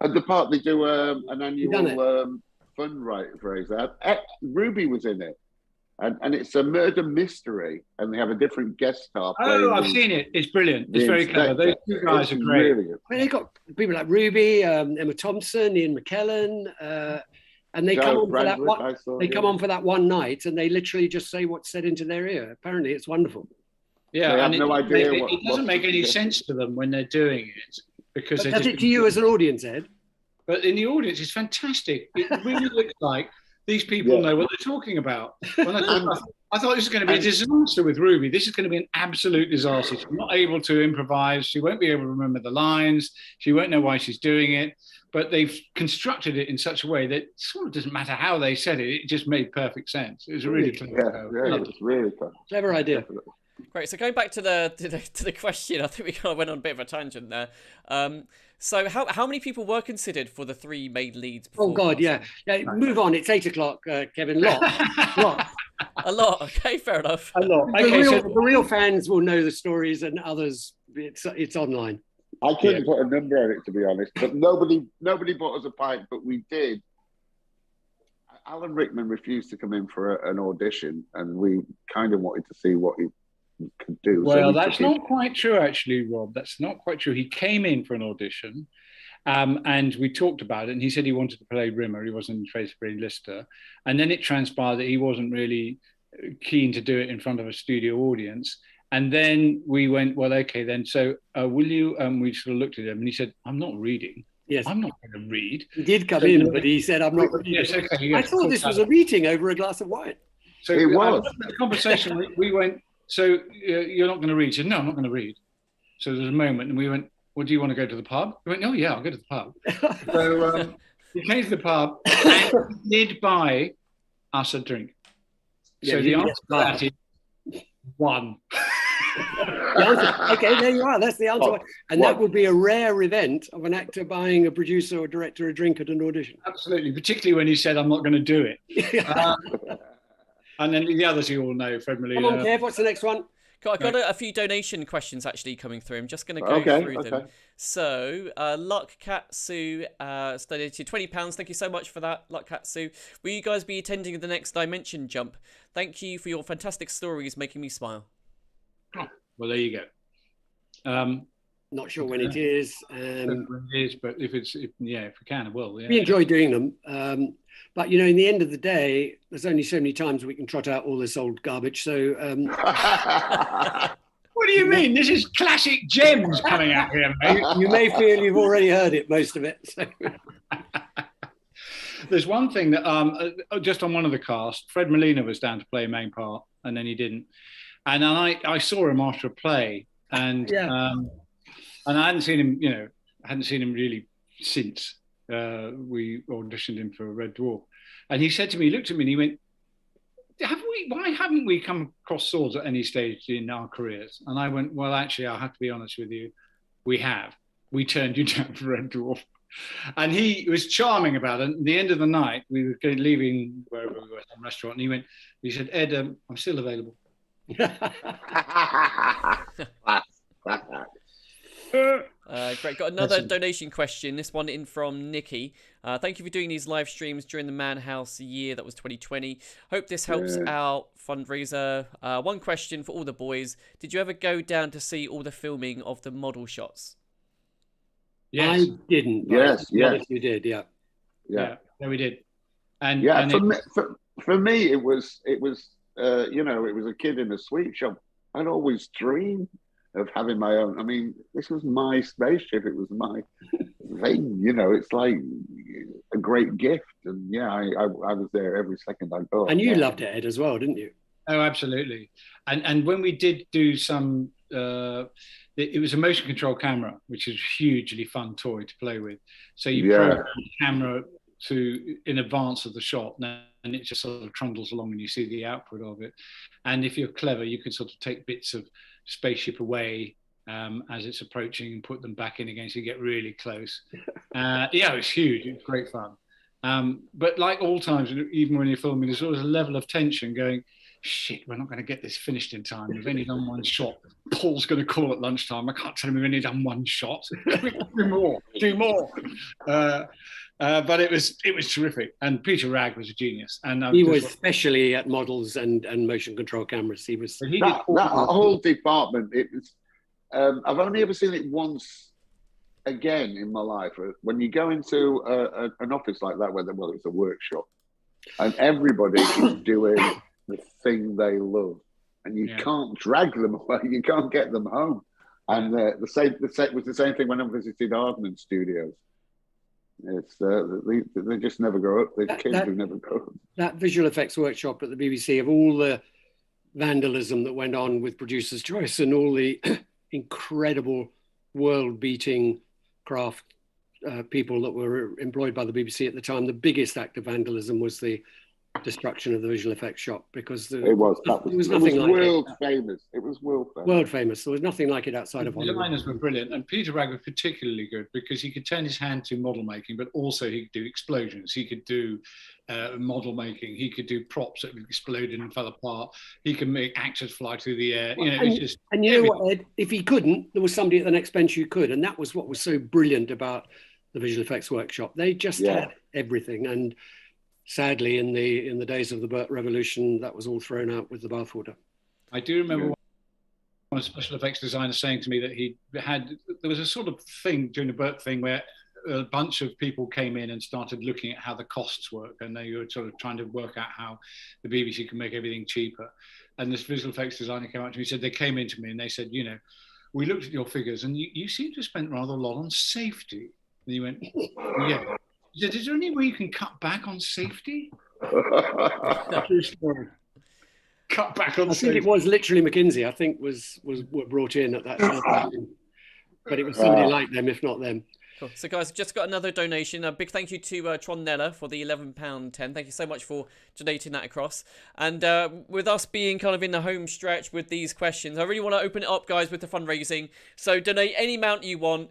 At the park, they do an annual fundraiser. Ruby was in it. And it's a murder mystery, and they have a different guest star. Oh, I've seen it. It's brilliant. It's very clever. Those two guys are great. Really good. Well, they've got people like Ruby, Emma Thompson, Ian McKellen, and they come on for that one. They come on for that one night, and they literally just say what's said into their ear. Apparently, it's wonderful. Yeah, I have no idea. It doesn't make any sense to them when they're doing it, because does it to you as an audience, Ed? But in the audience, it's fantastic. It really looks like these people know what they're talking about. I thought this was going to be a disaster with Ruby. This is going to be an absolute disaster. She's not able to improvise. She won't be able to remember the lines. She won't know why she's doing it. But they've constructed it in such a way that it sort of doesn't matter how they said it. It just made perfect sense. It was a really clever. Yeah, it's really clever. Clever idea. Definitely. Great. So going back to the question, I think we kind of went on a bit of a tangent there. So how many people were considered for the three main leads? Oh God, yeah. Move on. It's 8 o'clock, Kevin. Lot. A lot. Okay, fair enough. A lot. Okay, the real fans will know the stories, and others, it's online. I couldn't put a number on it, to be honest, but nobody bought us a pint, but we did. Alan Rickman refused to come in for an audition, and we kind of wanted to see what he could do. Well, that's not quite true, actually, Rob. That's not quite true. He came in for an audition, and we talked about it, and he said he wanted to play Rimmer. He wasn't interested for Lister. And then it transpired that he wasn't really keen to do it in front of a studio audience. And then we went, well, okay, then. So will you, we sort of looked at him, and he said, I'm not reading. Yes. I'm not going to read. He did come in, but he said, I'm not reading. Yes, okay. Yes, I thought this was a meeting over a glass of wine. So it was. The conversation, we went, so you're not going to read? He said, no, I'm not going to read. So there was a moment, and we went, well, do you want to go to the pub? He went, oh, yeah, I'll go to the pub. So he came to the pub and did buy us a drink. So the answer to that is One. The answer, okay, there you are. That's the answer. And that would be a rare event of an actor buying a producer or director a drink at an audition. Absolutely, particularly when he said, "I'm not going to do it." And then the others you all know, Fred Molina. Come on, Kev, what's the next one? I've got a few donation questions actually coming through. I'm just going to go through them. So, Luck Katsu donated £20. Thank you so much for that, Luck Katsu. Will you guys be attending the next Dimension Jump? Thank you for your fantastic stories, making me smile. Oh, well, there you go. Not sure when it is. When it is, but if we can, I will. Yeah. We enjoy doing them. But, in the end of the day, there's only so many times we can trot out all this old garbage. So, what do you mean? This is classic gems coming out here, mate. You may feel you've already heard it, most of it. So. There's one thing that just on one of the cast, Fred Molina was down to play a main part, and then he didn't. And I saw him after a play, and and I hadn't seen him, really since we auditioned him for Red Dwarf. And he said to me, he looked at me and he went, why haven't we come across swords at any stage in our careers? And I went, well, actually, I'll have to be honest with you. We have. We turned you down for Red Dwarf. And he was charming about it. At the end of the night, we were leaving wherever we were, some restaurant, and he said, Ed, I'm still available. Great. Got another donation question. This one in from Nikki. Thank you for doing these live streams during the Manhouse year that was 2020. Hope this helps out Fundraiser. One question for all the boys. Did you ever go down to see all the filming of the model shots? Yes. I didn't. Yes. You did, yeah, we did. And for me, it was it was a kid in a sweet shop. I'd always dreamed of having my own. I mean, this was my spaceship. It was my thing. It's like a great gift. And I was there every second I got. And you loved it, Ed, as well, didn't you? Oh, absolutely. And when we did do some, it was a motion control camera, which is a hugely fun toy to play with. So you program the camera in advance of the shot, and it just sort of trundles along and you see the output of it. And if you're clever, you can sort of take bits of spaceship away as it's approaching and put them back in again, so you get really close. It was huge. It was great fun. But like all times, even when you're filming, there's always a level of tension going, shit, we're not going to get this finished in time. We've only done one shot. Paul's going to call at lunchtime. I can't tell him we've only done one shot. Do more. But it was terrific. And Peter Ragg was a genius. And he was especially at models and motion control cameras. He was that whole department. It was. I've only ever seen it once again in my life. When you go into an office like that, where it's a workshop, and everybody is doing the thing they love, and you can't drag them away. You can't get them home. And the same was the same thing when I visited Aardman Studios. It's they just never grow up. The kids who never grow up. That visual effects workshop at the BBC, of all the vandalism that went on with Producer's Choice and all the incredible world-beating craft people that were employed by the BBC at the time, the biggest act of vandalism was the destruction of the visual effects shop, because it was world famous. It was world famous. There was nothing like it outside of Hollywood. The designers were brilliant, and Peter Ragg was particularly good because he could turn his hand to model making, but also he could do explosions. He could do model making. He could do props that exploded and fell apart. He could make actors fly through the air. And you know what, Ed? If he couldn't, there was somebody at the next bench who could, and that was what was so brilliant about the visual effects workshop. They just had everything. And sadly, in the days of the Burt Revolution, that was all thrown out with the bathwater. I do remember one special effects designer saying to me that there was a sort of thing during the Burt thing where a bunch of people came in and started looking at how the costs work, and they were sort of trying to work out how the BBC can make everything cheaper. And this visual effects designer came up to me and said, they came into me and they said, we looked at your figures and you seem to have spent rather a lot on safety. And he went, yeah. He said, is there any way you can cut back on safety? Cut back on safety. I think it was literally McKinsey, I think, were brought in at that time. But it was somebody like them, if not them. Cool. So, guys, just got another donation. A big thank you to Tron for the £11.10. Thank you so much for donating that across. And with us being kind of in the home stretch with these questions, I really want to open it up, guys, with the fundraising. So, donate any amount you want.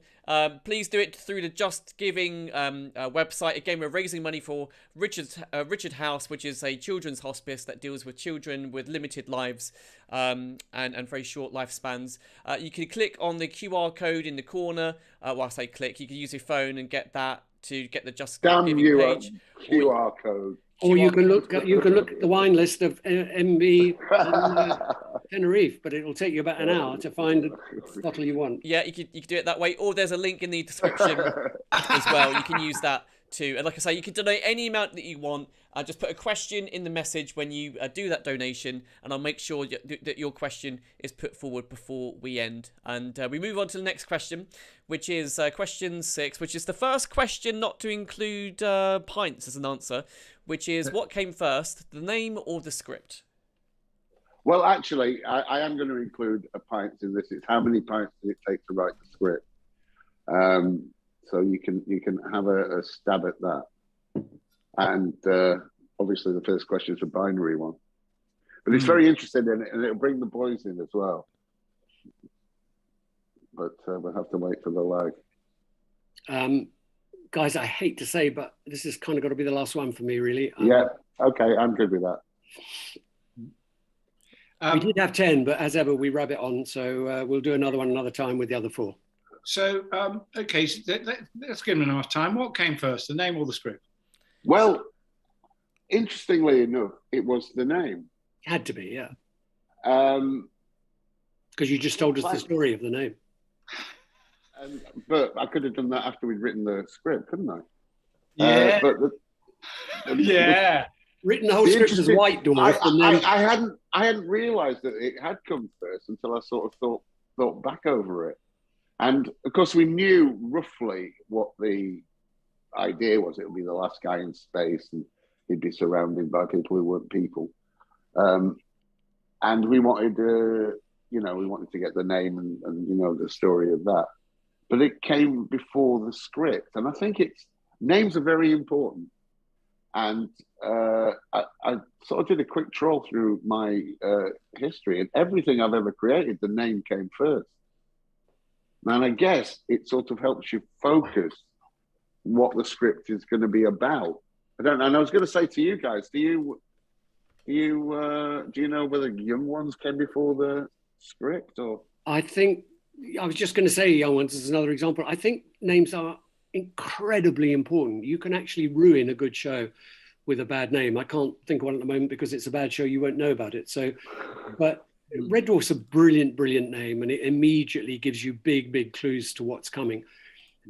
Please do it through the Just Giving website. Again, we're raising money for Richard House, which is a children's hospice that deals with children with limited lives and very short lifespans. You can click on the QR code in the corner. Well, I say click. You can use your phone and get that to get the Just Giving page. QR code. Or you can look at the wine list of MB Tenerife, but it'll take you about an hour to find the bottle you want. Yeah, you could do it that way, or there's a link in the description as well. You can use that too. And like I say, you can donate any amount that you want. Just put a question in the message when you do that donation, and I'll make sure that your question is put forward before we end. And we move on to the next question, which is question 6, which is the first question not to include pints as an answer, which is what came first, the name or the script? Well, actually, I am going to include a pint in this. It's how many pints did it take to write the script? So you can have a stab at that. And obviously the first question is a binary one. But it's very interesting in it, and it'll bring the boys in as well. But we'll have to wait for the lag. Guys, I hate to say, but this has kind of got to be the last one for me, really. Yeah, okay, I'm good with that. We did have 10, but as ever, we rub it on. So we'll do another one another time with the other 4. So, okay, so let's give them enough time. What came first, the name or the script? Well, interestingly enough, it was the name. Had to be, yeah. Because you just told us the story of the name. But I could have done that after we'd written the script, couldn't I? Yeah. Yeah. Written the whole script as White Dwarf. I hadn't realised that it had come first until I sort of thought back over it. And of course, we knew roughly what the idea was. It would be the last guy in space, and he'd be surrounded by people who weren't people. And we wanted to, get the name and the story of that. But it came before the script, and I think names are very important. And I sort of did a quick troll through my history, and everything I've ever created, the name came first. And I guess it sort of helps you focus what the script is going to be about. I don't know. And I was going to say to you guys, do you know whether Young Ones came before the script? Or I think I was just going to say Young Ones is another example. I think names are incredibly important. You can actually ruin a good show with a bad name. I can't think of one at the moment because it's a bad show. You won't know about it. So, but Red Dwarf's a brilliant, brilliant name, and it immediately gives you big clues to what's coming.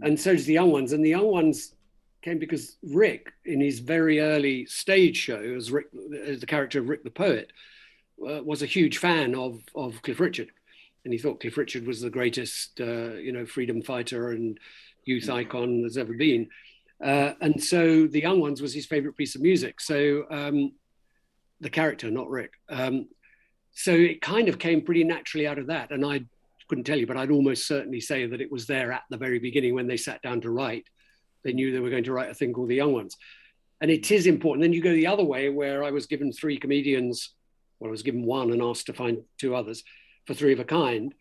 And so does the Young Ones. And the Young Ones came because Rick, in his very early stage show, as the character of Rick the Poet, was a huge fan of Cliff Richard. And he thought Cliff Richard was the greatest, freedom fighter and youth icon there's ever been. And so the Young Ones was his favorite piece of music. So the character, not Rick. So it kind of came pretty naturally out of that. And I couldn't tell you, but I'd almost certainly say that it was there at the very beginning when they sat down to write. They knew they were going to write a thing called the Young Ones. And it is important. Then you go the other way, where I was given 3 comedians. Well, I was given 1 and asked to find 2 others for 3 of a Kind.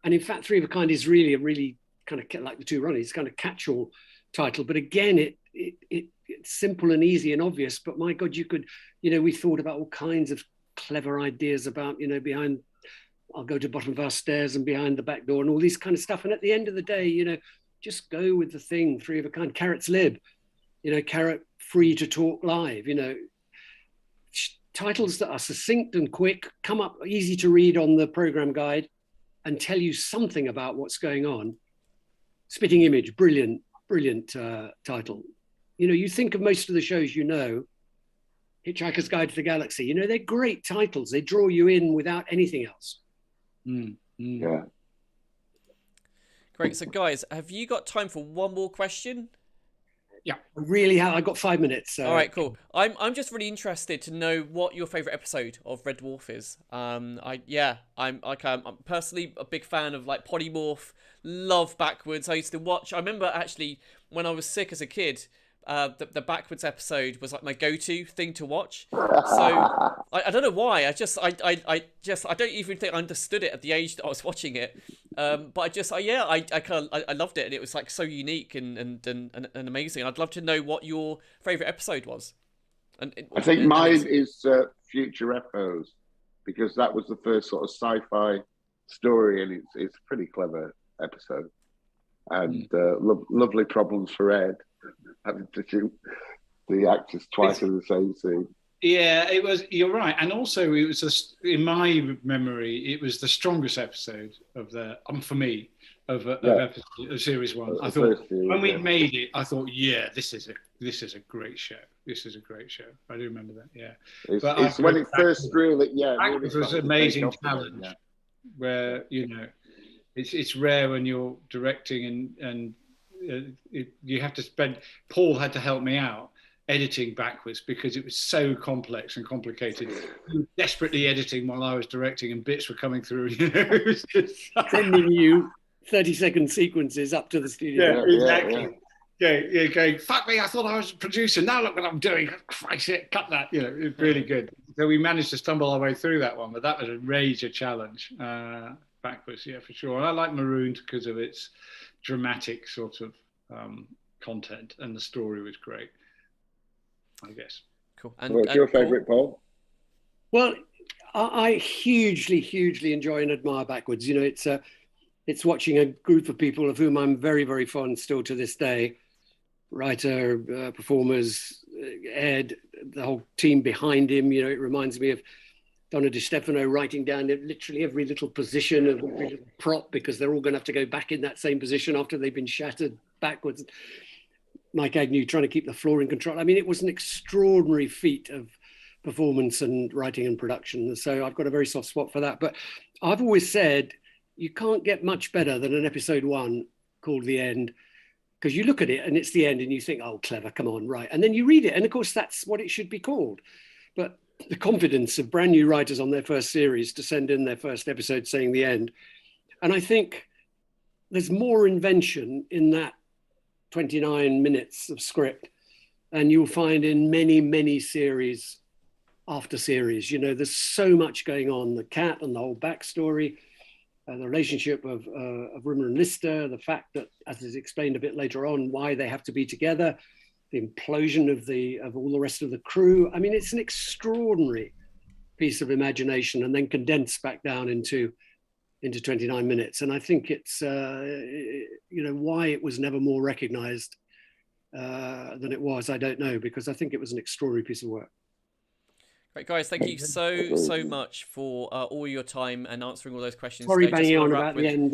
And in fact, 3 of a Kind is really a really kind of like the 2 Ronnies, it's kind of catch-all title. But again, it's simple and easy and obvious. But my God, you could, we thought about all kinds of clever ideas about, behind, I'll go to the bottom of our stairs and behind the back door and all these kind of stuff. And at the end of the day, just go with the thing, 3 of a Kind, Carrot's Lib, Carrot free to talk live, titles that are succinct and quick, come up easy to read on the program guide and tell you something about what's going on. Spitting Image, brilliant title. You think of most of the shows, Hitchhiker's Guide to the Galaxy, they're great titles. They draw you in without anything else. Yeah. Great. So guys, have you got time for one more question? Yeah. Really, I got 5 minutes. All right, cool. I'm just really interested to know what your favorite episode of Red Dwarf is. I'm personally a big fan of like Polymorph. Love Backwards. I used to watch. I remember actually when I was sick as a kid. The Backwards episode was like my go-to thing to watch. So I don't know why. I don't even think I understood it at the age that I was watching it. But I loved it, and it was like so unique and amazing. I'd love to know what your favorite episode was. I think mine is Future Echoes, because that was the first sort of sci-fi story, and it's a pretty clever episode, and lovely problems for Ed, having to shoot the actors twice in the same scene. Yeah, it was. You're right, and also it was in my memory, it was the strongest episode of the for me of series one. I thought when we made it, I thought, yeah, this is a great show. This is a great show. I do remember that. Yeah, it's when it first really, it was an amazing challenge where it's rare when you're directing and you have to spend. Paul had to help me out editing Backwards because it was so complex and complicated. He was desperately editing while I was directing, and bits were coming through. It was just sending you 30-second sequences up to the studio. Yeah, exactly. Yeah, going, fuck me, I thought I was a producer. Now look what I'm doing. Christ, cut that. It's really good. So we managed to stumble our way through that one, but that was a major challenge. Backwards, yeah, for sure. And I like Marooned because of its dramatic sort of content, and the story was great, I guess. Cool. What's your favourite, Paul? Well, I hugely enjoy and admire Backwards. It's watching a group of people of whom I'm very, very fond still to this day. Writer, performers, Ed, the whole team behind him. It reminds me of Donna Di Stefano writing down literally every little position of every little prop, because they're all going to have to go back in that same position after they've been shattered backwards. Mike Agnew trying to keep the floor in control. I mean, it was an extraordinary feat of performance and writing and production. So I've got a very soft spot for that. But I've always said you can't get much better than an episode 1 called The End, because you look at it and it's the end and you think, oh, clever, come on, right. And then you read it. And of course, that's what it should be called. But the confidence of brand new writers on their first series to send in their first episode saying The End. And I think there's more invention in that 29 minutes of script than you'll find in many series after series. There's so much going on, the cat and the whole backstory, the relationship of Rimmer and Lister, the fact that, as is explained a bit later on, why they have to be together, the implosion of all the rest of the crew. I mean, it's an extraordinary piece of imagination, and then condensed back down into 29 minutes. And I think it's, why it was never more recognized than it was, I don't know, because I think it was an extraordinary piece of work. Great, guys. Thank you so much for all your time and answering all those questions. Sorry banging on about the end,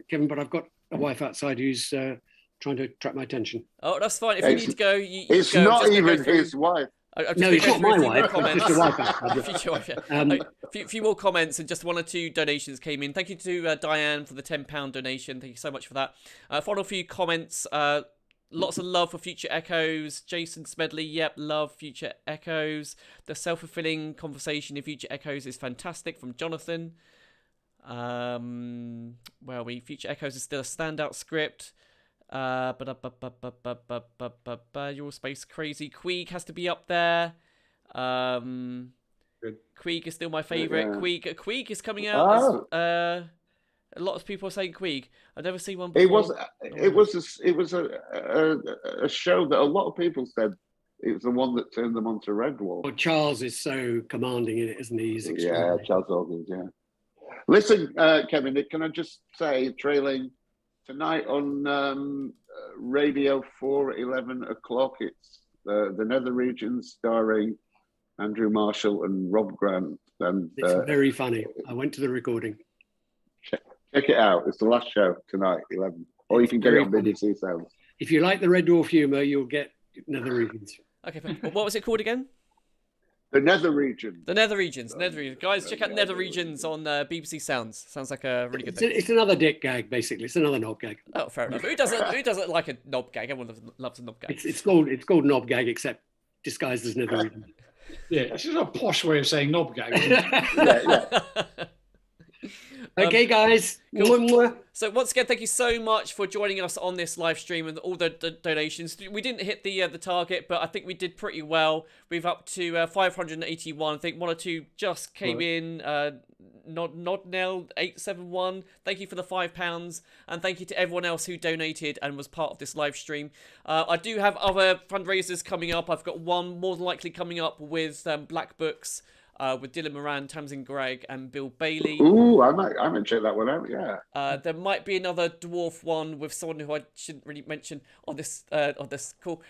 Kevin, but I've got a wife outside who's trying to attract my attention. Oh, that's fine. If you need to go, it's go. not even his wife. No, it's not my wife. It's just your wife. A few more comments, and just 1 or 2 donations came in. Thank you to Diane for the £10 donation. Thank you so much for that. Final few comments. Lots of love for Future Echoes. Jason Smedley, yep, love Future Echoes. The self-fulfilling conversation in Future Echoes is fantastic, from Jonathan. Future Echoes is still a standout script. Your space crazy. Queeg has to be up there. Queeg is still my favourite. Yeah. Queeg is coming out. A lot of people are saying Queeg. I've never seen one before. It was a show that a lot of people said it was the one that turned them onto Red Dwarf. Well, Charles is so commanding in it, isn't he? Yeah, Charles Hawkins, yeah. Listen, Kevin, can I just say, trailing tonight on Radio 4 at 11 o'clock, it's the Nether Regions, starring Andrew Marshall and Rob Grant. And it's very funny. I went to the recording. Check it out. It's the last show tonight, 11. Or you can get it on BBC Sounds. If you like the Red Dwarf humour, you'll get Nether Regions. Okay, what was it called again? The Nether region. The Nether regions. Nether regions. Guys, check out Nether regions on BBC Sounds. Sounds like a really good thing. It's another dick gag, basically. It's another knob gag. Oh, fair enough. Who doesn't like a knob gag? Everyone loves a knob gag. It's called knob gag, except disguised as Nether region. Yeah, it's just a posh way of saying knob gag. Okay, guys. Cool. So once again, thank you so much for joining us on this live stream and all the donations. We didn't hit the target, but I think we did pretty well. We've up to 581. I think one or two just came in. Nodnell 871. Thank you for the £5, and thank you to everyone else who donated and was part of this live stream. I do have other fundraisers coming up. I've got one more than likely coming up with Black Books. With Dylan Moran, Tamsin Gregg, and Bill Bailey. Ooh, I might check that one out. Yeah. There might be another dwarf one with someone who I shouldn't really mention on this call.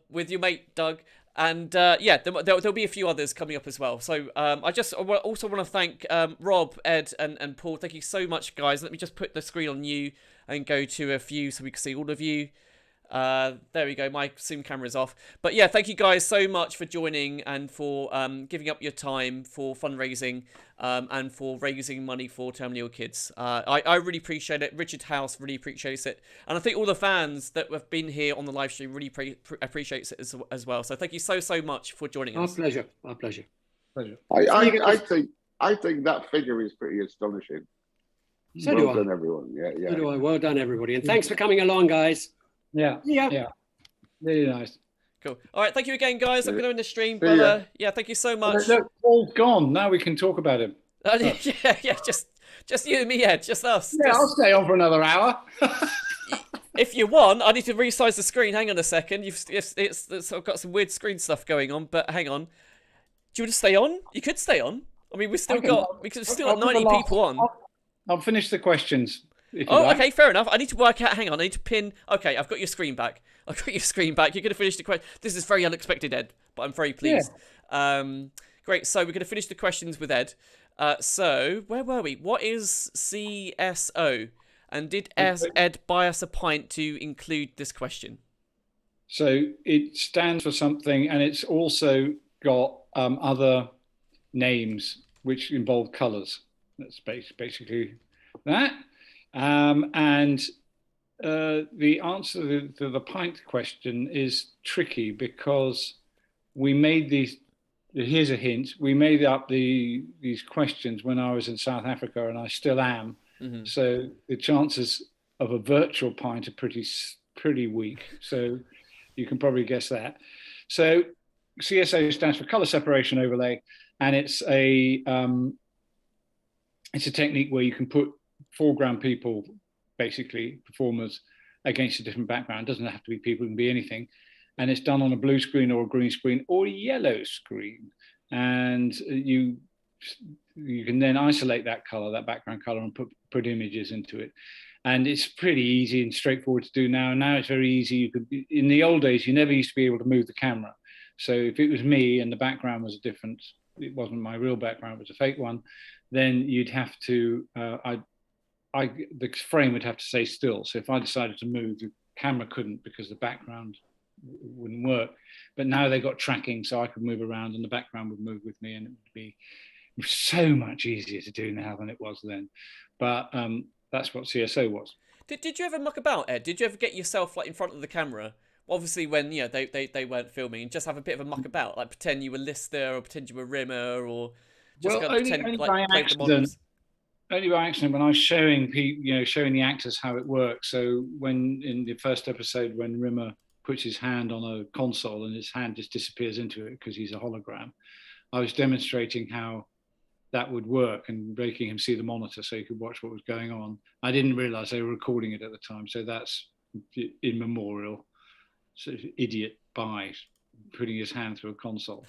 With your mate Doug, and yeah, there'll be a few others coming up as well. So I also want to thank Rob, Ed, and Paul. Thank you so much, guys. Let me just put the screen on you and go to a few so we can see all of you. There we go, my Zoom camera's off. But yeah, thank you guys so much for joining and for giving up your time for fundraising and for raising money for terminally ill kids. I really appreciate it. Richard House really appreciates it. And I think all the fans that have been here on the live stream really appreciates it as well. So thank you so much for joining us. Our pleasure. I think that figure is pretty astonishing. So well done, everyone. Yeah. So do I. Well done, everybody. And thanks for coming along, guys. Yeah. Really nice. Cool. All right, thank you again, guys. I'm going to end the stream, but yeah, thank you so much. Look, Paul's gone. Now we can talk about him. Yeah, just you and me, Ed, just us. Yeah, I'll stay on for another hour. If you want, I need to resize the screen. Hang on a second. I've got some weird screen stuff going on, but hang on. Do you want to stay on? You could stay on. I mean, we've still got 90 people on. I'll finish the questions. Okay, fair enough. I need to work out. Hang on, I need to pin. Okay, I've got your screen back. You're going to finish the question. This is very unexpected, Ed, but I'm very pleased. Yeah. Great. So we're going to finish the questions with Ed. So where were we? What is CSO? And did Ed buy us a pint to include this question? So it stands for something, and it's also got other names which involve colours. That's basically that. And the answer to the pint question is tricky because we made these. Here's a hint: we made up these questions when I was in South Africa, and I still am. Mm-hmm. So the chances of a virtual pint are pretty weak. So you can probably guess that. So CSO stands for color separation overlay, and it's a technique where you can put foreground people, basically performers, against a different background. It doesn't have to be people, it can be anything. And it's done on a blue screen or a green screen or a yellow screen. And you can then isolate that color, that background color, and put images into it. And it's pretty easy and straightforward to do now. Now it's very easy. In the old days, you never used to be able to move the camera. So if it was me and the background was different, it wasn't my real background, it was a fake one, then you'd have to, the frame would have to stay still. So if I decided to move, the camera couldn't because the background wouldn't work. But now they got tracking, so I could move around and the background would move with me, and it would be so much easier to do now than it was then. But that's what CSO was. Did you ever muck about, Ed? Did you ever get yourself like in front of the camera? Obviously, when they weren't filming, and just have a bit of a muck about, like pretend you were Lister or pretend you were Rimmer, or just only by accident. Only by accident when I was showing the actors how it works. So when in the first episode, when Rimmer puts his hand on a console and his hand just disappears into it because he's a hologram, I was demonstrating how that would work and making him see the monitor so he could watch what was going on. I didn't realize they were recording it at the time, so that's immemorial. Sort of idiot by putting his hand through a console.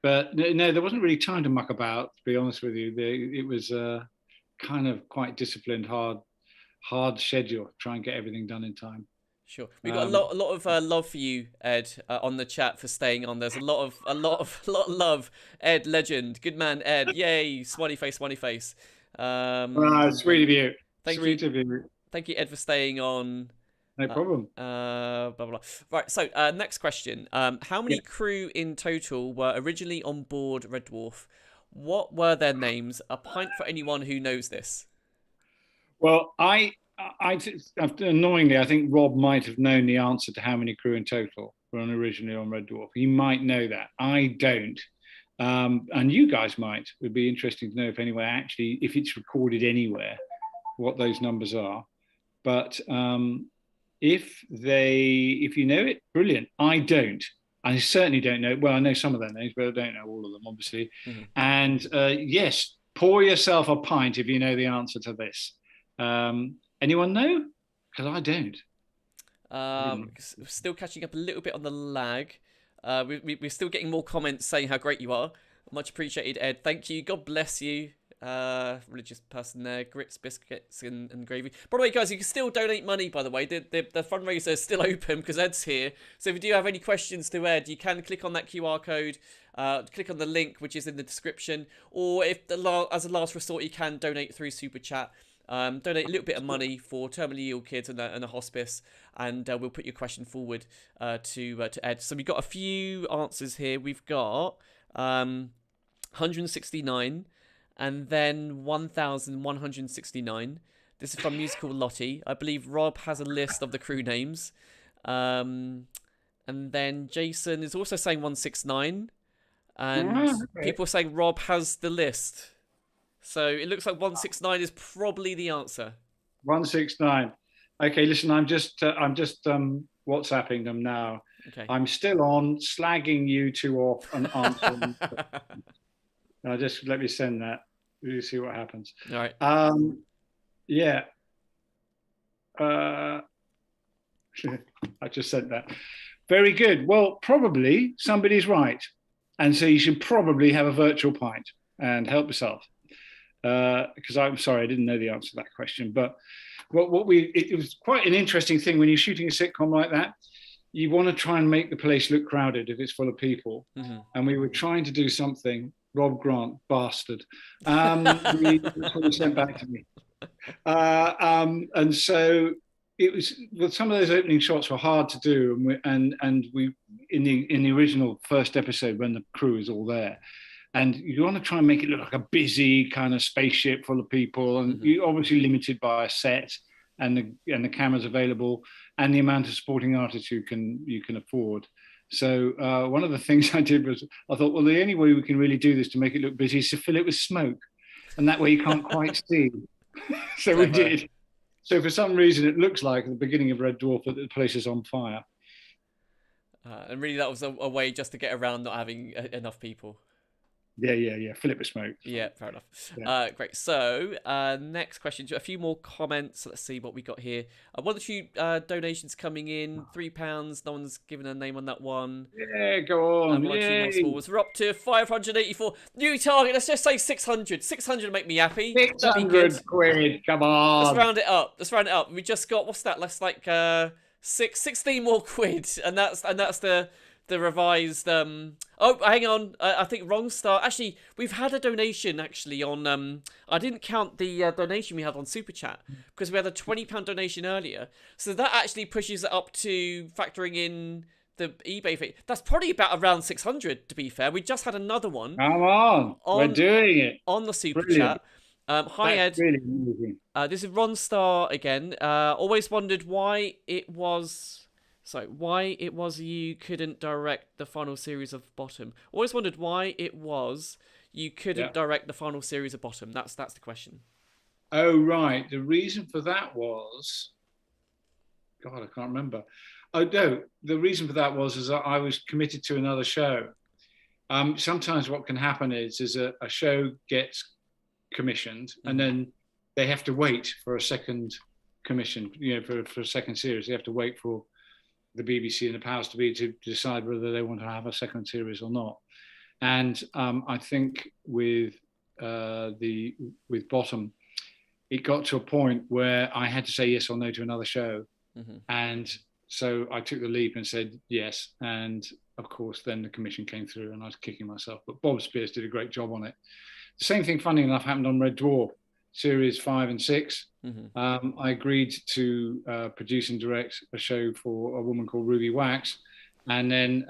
But no, there wasn't really time to muck about, to be honest with you. It was kind of quite disciplined, hard schedule, try and get everything done in time. Sure, we got a lot of love for you, Ed, on the chat for staying on. There's a lot of love, Ed, legend, good man, Ed, yay, smiley face. Sweet of you. Thank you, Ed, for staying on. No problem. Blah, blah, blah. Right, so next question. How many crew in total were originally on board Red Dwarf? What were their names? A pint for anyone who knows this. Well, annoyingly, I think Rob might have known the answer to how many crew in total were originally on Red Dwarf. He might know that. I don't. And you guys might. It would be interesting to know if anywhere actually, if it's recorded anywhere, what those numbers are. But if you know it, brilliant. I don't. I certainly don't know. Well, I know some of their names, but I don't know all of them, obviously. Mm-hmm. And yes, pour yourself a pint if you know the answer to this. Anyone know? Because I don't. Still catching up a little bit on the lag. We're still getting more comments saying how great you are. Much appreciated, Ed. Thank you. God bless you. Religious person there. Grits, biscuits, and gravy. By the way, guys, you can still donate money, by the way. The fundraiser is still open because Ed's here. So if you do have any questions to Ed, you can click on that QR code. Click on the link, which is in the description. Or if as a last resort, you can donate through Super Chat. Donate a little bit of money for terminally ill kids and a hospice, and we'll put your question forward to Ed. So we've got a few answers here. We've got 169 and then 1,169. This is from Musical Lottie. I believe Rob has a list of the crew names. And then Jason is also saying 169. And people are saying Rob has the list. So it looks like 169 is probably the answer. 169. Okay, listen, I'm just WhatsApping them now. Okay. I'm still on slagging you two off and answering. Just let me send that. We'll see what happens. All right. Yeah. I just sent that. Very good. Well, probably somebody's right. And so you should probably have a virtual pint and help yourself. Because I'm sorry, I didn't know the answer to that question. But it was quite an interesting thing when you're shooting a sitcom like that. You want to try and make the place look crowded if it's full of people. Mm-hmm. And we were trying to do something. Rob Grant, bastard. That's what he sent back to me. And so it was. Well, some of those opening shots were hard to do, and we in the original first episode when the crew is all there. And you want to try and make it look like a busy kind of spaceship full of people, and mm-hmm. You're obviously limited by a set and the cameras available and the amount of supporting artists you can afford. So one of the things I did was I thought, well, the only way we can really do this to make it look busy is to fill it with smoke, and that way you can't quite see. So we did. So for some reason, it looks like at the beginning of Red Dwarf that the place is on fire. And really, that was a way just to get around not having enough people. Yeah. Fill it with smoke. Yeah, fair enough. Yeah. Great. So, next question. A few more comments. Let's see what we got here. One or two donations coming in. £3. No one's given a name on that one. Yeah, go on. We're up to 584. New target. Let's just say 600. 600 make me happy. 600 quid. Come on. Let's round it up. We just got, what's that? That's like 16 more quid, and that's the revised hang on, I think wrong start. Actually, we've had a donation on I didn't count the donation we had on Super Chat because we had a £20 donation earlier, so that actually pushes it up to factoring in the eBay fee. That's probably about around 600, to be fair. We just had another one. Come on, we're doing it on the Super Chat. Hi Ed, really amazing. This is Ron Star again. Always wondered why it was you couldn't direct the final series of Bottom. Always wondered why it was you couldn't direct the final series of Bottom. That's the question. Oh, right. The reason for that was... God, I can't remember. Oh, no. The reason for that was that I was committed to another show. Sometimes what can happen is a show gets commissioned and then they have to wait for a second commission, for a second series. They have to wait for the BBC and the powers to be to decide whether they want to have a second series or not. And I think with Bottom, it got to a point where I had to say yes or no to another show. Mm-hmm. And so I took the leap and said yes. And of course, then the commission came through and I was kicking myself. But Bob Spears did a great job on it. The same thing, funny enough, happened on Red Dwarf. series 5 and 6. Mm-hmm. I agreed to produce and direct a show for a woman called Ruby Wax, and then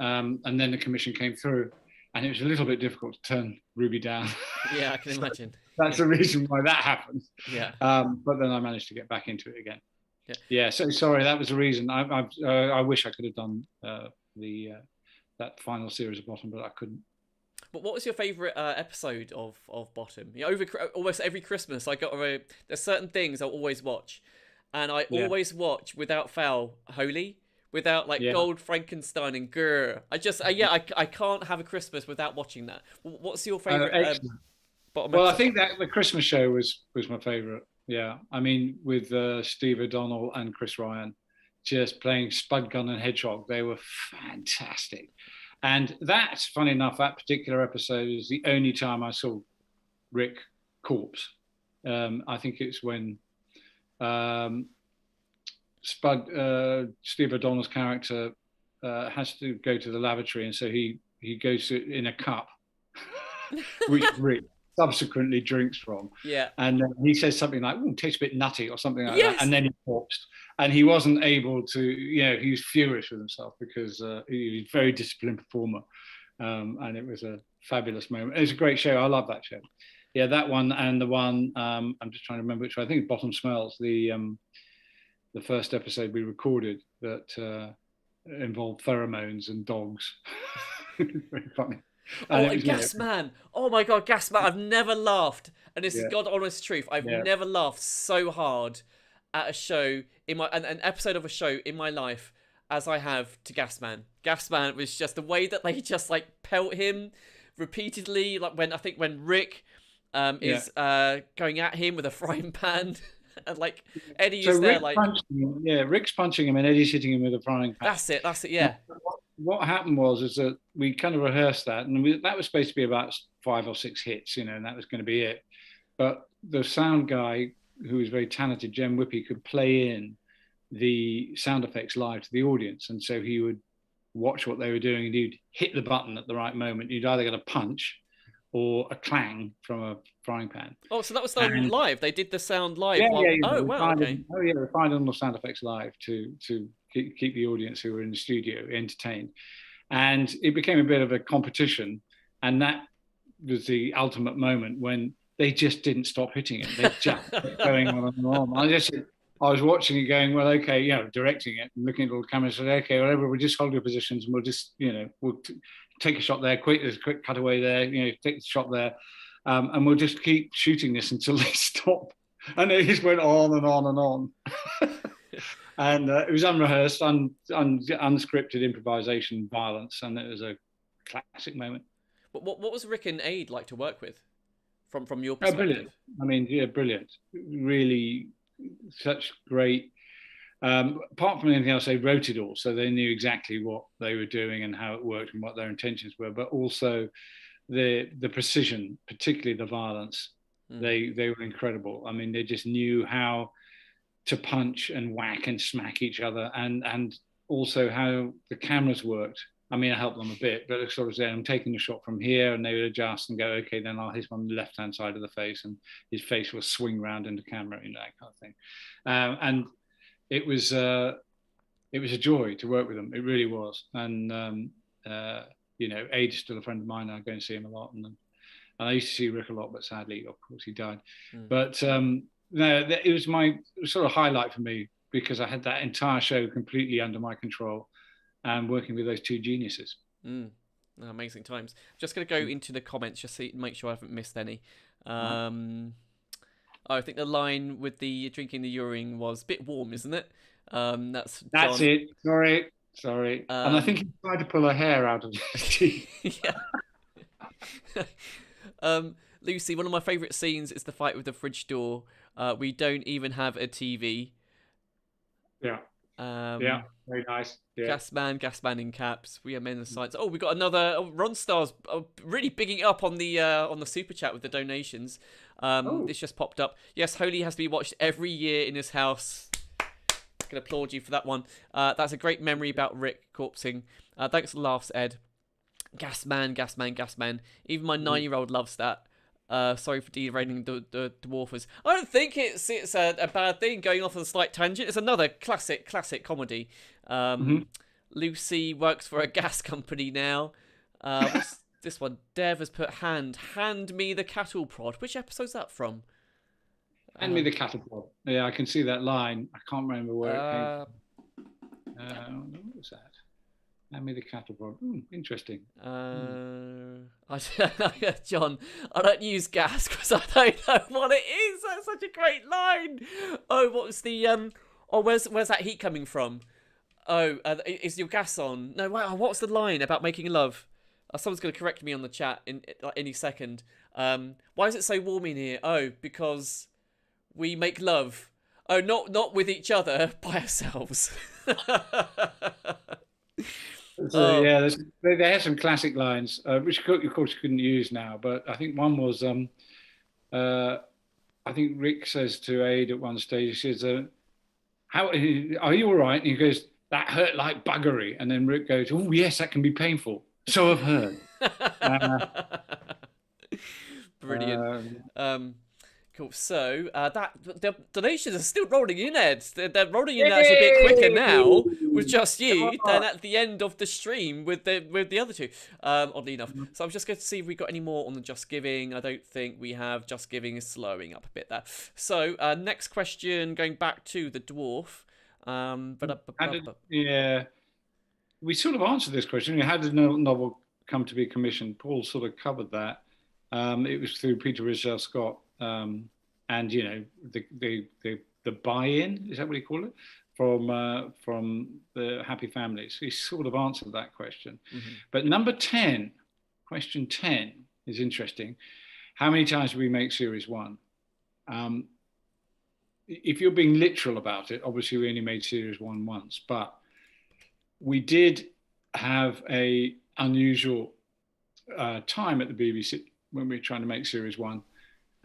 the commission came through, and it was a little bit difficult to turn Ruby down. Yeah, I can imagine. That's the reason why that happened. Yeah. But then I managed to get back into it again. Yeah. Yeah. So sorry, that was the reason. I wish I could have done that final series of Bottom, but I couldn't. But what was your favourite episode of Bottom? You know, almost every Christmas, there's certain things I'll always watch, and I always watch without fail Holy, without Gold, Frankenstein, and Grr. I can't have a Christmas without watching that. What's your favourite? Bottom episode? I think that the Christmas show was my favourite. Yeah, I mean, with Steve O'Donnell and Chris Ryan, just playing Spud Gun and Hedgehog, they were fantastic. And that's, funny enough, that particular episode is the only time I saw Rick corpse. I think it's when Steve O'Donnell's character has to go to the lavatory, and so he goes in a cup, which Rick subsequently drinks from. Yeah. And he says something like, "Ooh, tastes a bit nutty," or something like that. And then he corpsed. And he wasn't able to, he was furious with himself because he was a very disciplined performer. And it was a fabulous moment. It was a great show. I love that show. Yeah, that one and the one, I'm just trying to remember which one. I think Bottom Smells, the first episode we recorded that involved pheromones and dogs. Very funny. And Gas Man. Oh my God, Gas Man. I've never laughed. And this is God honest truth. I've never laughed so hard at a show an episode of a show in my life as I have to Gas Man. Gas Man was just the way that they just pelt him repeatedly, when Rick is going at him with a frying pan. And Eddie is there Rick's punching him and Eddie's hitting him with a frying pan. That's it, yeah. What happened was that we kind of rehearsed that, and that was supposed to be about 5 or 6 hits, and that was going to be it. But the sound guy, who was very talented, Jem Whippy, could play in the sound effects live to the audience. And so he would watch what they were doing and he'd hit the button at the right moment. You'd either get a punch or a clang from a frying pan. Oh, so that was done live. They did the sound live. Oh, wow, okay. We refined on the sound effects live to keep the audience who were in the studio entertained. And it became a bit of a competition. And that was the ultimate moment when they just didn't stop hitting it. They just kept going on and on. I was watching it going, well, okay, directing it and looking at all the cameras, said, okay, whatever, we'll just hold your positions and we'll just, we'll take a shot there, there's a quick cutaway there, take the shot there. And we'll just keep shooting this until they stop. And it just went on and on and on. And it was unrehearsed, unscripted improvisation, violence, and it was a classic moment. What was Rick and Aid like to work with, from your perspective? Brilliant. I mean, brilliant. Really, such great. Apart from anything else, they wrote it all, so they knew exactly what they were doing and how it worked and what their intentions were. But also, the precision, particularly the violence, they were incredible. I mean, they just knew how to punch and whack and smack each other, and also how the cameras worked. I mean, I helped them a bit, but it's sort of saying, I'm taking a shot from here, and they would adjust and go, okay, then I'll hit him on the left-hand side of the face, and his face will swing round into camera, that kind of thing. And it was a joy to work with them. It really was. And Aid is still a friend of mine. I go and see him a lot, and I used to see Rick a lot, but sadly, of course, he died. But no, it was my sort of highlight for me, because I had that entire show completely under my control and working with those two geniuses. Amazing times. Just going to go into the comments just to make sure I haven't missed any. I think the line with the drinking the urine was a bit warm, isn't it? That's John. It. Sorry. And I think he tried to pull her hair out of his teeth. Lucy, one of my favourite scenes is the fight with the fridge door. We don't even have a TV. Yeah. Very nice. Yeah. Gas man in caps. We are men of science. Oh, we got another. Ron Star's really bigging it up on the super chat with the donations. This just popped up. Yes, Holy has to be watched every year in his house. I can applaud you for that one. That's a great memory about Rick corpsing. Thanks for the laughs, Ed. Gas man. Even my 9-year-old loves that. Sorry for derailing the dwarfers. I don't think it's a bad thing. Going off on a slight tangent, it's another classic comedy. Lucy works for a gas company now. What's this one? Dev has put hand me the cattle prod. Which episode's that from? Hand me the cattle prod. Yeah, I can see that line. I can't remember where it came from. What was that? Hand me the cattle prod. Interesting. John, I don't use gas because I don't know what it is. That's such a great line. Oh, what was the where's that heat coming from? Oh, is your gas on? No, wow. What's the line about making love? Someone's going to correct me on the chat in any second. Why is it so warm in here? Oh, because we make love. Oh, not with each other, by ourselves. So, yeah, they had some classic lines, which of course you couldn't use now. But I think one was, I think Rick says to Aid at one stage, he says, "How are you all right?" And he goes, "That hurt like buggery." And then Rick goes, "Oh yes, that can be painful. So I've heard." Brilliant. Cool. So the donations are still rolling in, Ed. They're rolling in actually a bit quicker now with just you than at the end of the stream with the other two. Oddly enough. So I'm just going to see if we got any more on the Just Giving. I don't think we have. Just Giving is slowing up a bit there. So next question, going back to the dwarf. Yeah, we sort of answered this question. How did the novel come to be commissioned? Paul sort of covered that. It was through Peter Rizal Scott. And the buy-in, is that what you call it, from the Happy Families? He sort of answered that question. But number 10, question 10 is interesting. How many times did we make series 1? If you're being literal about it, obviously we only made series 1 once, but we did have a unusual time at the BBC when we were trying to make series 1.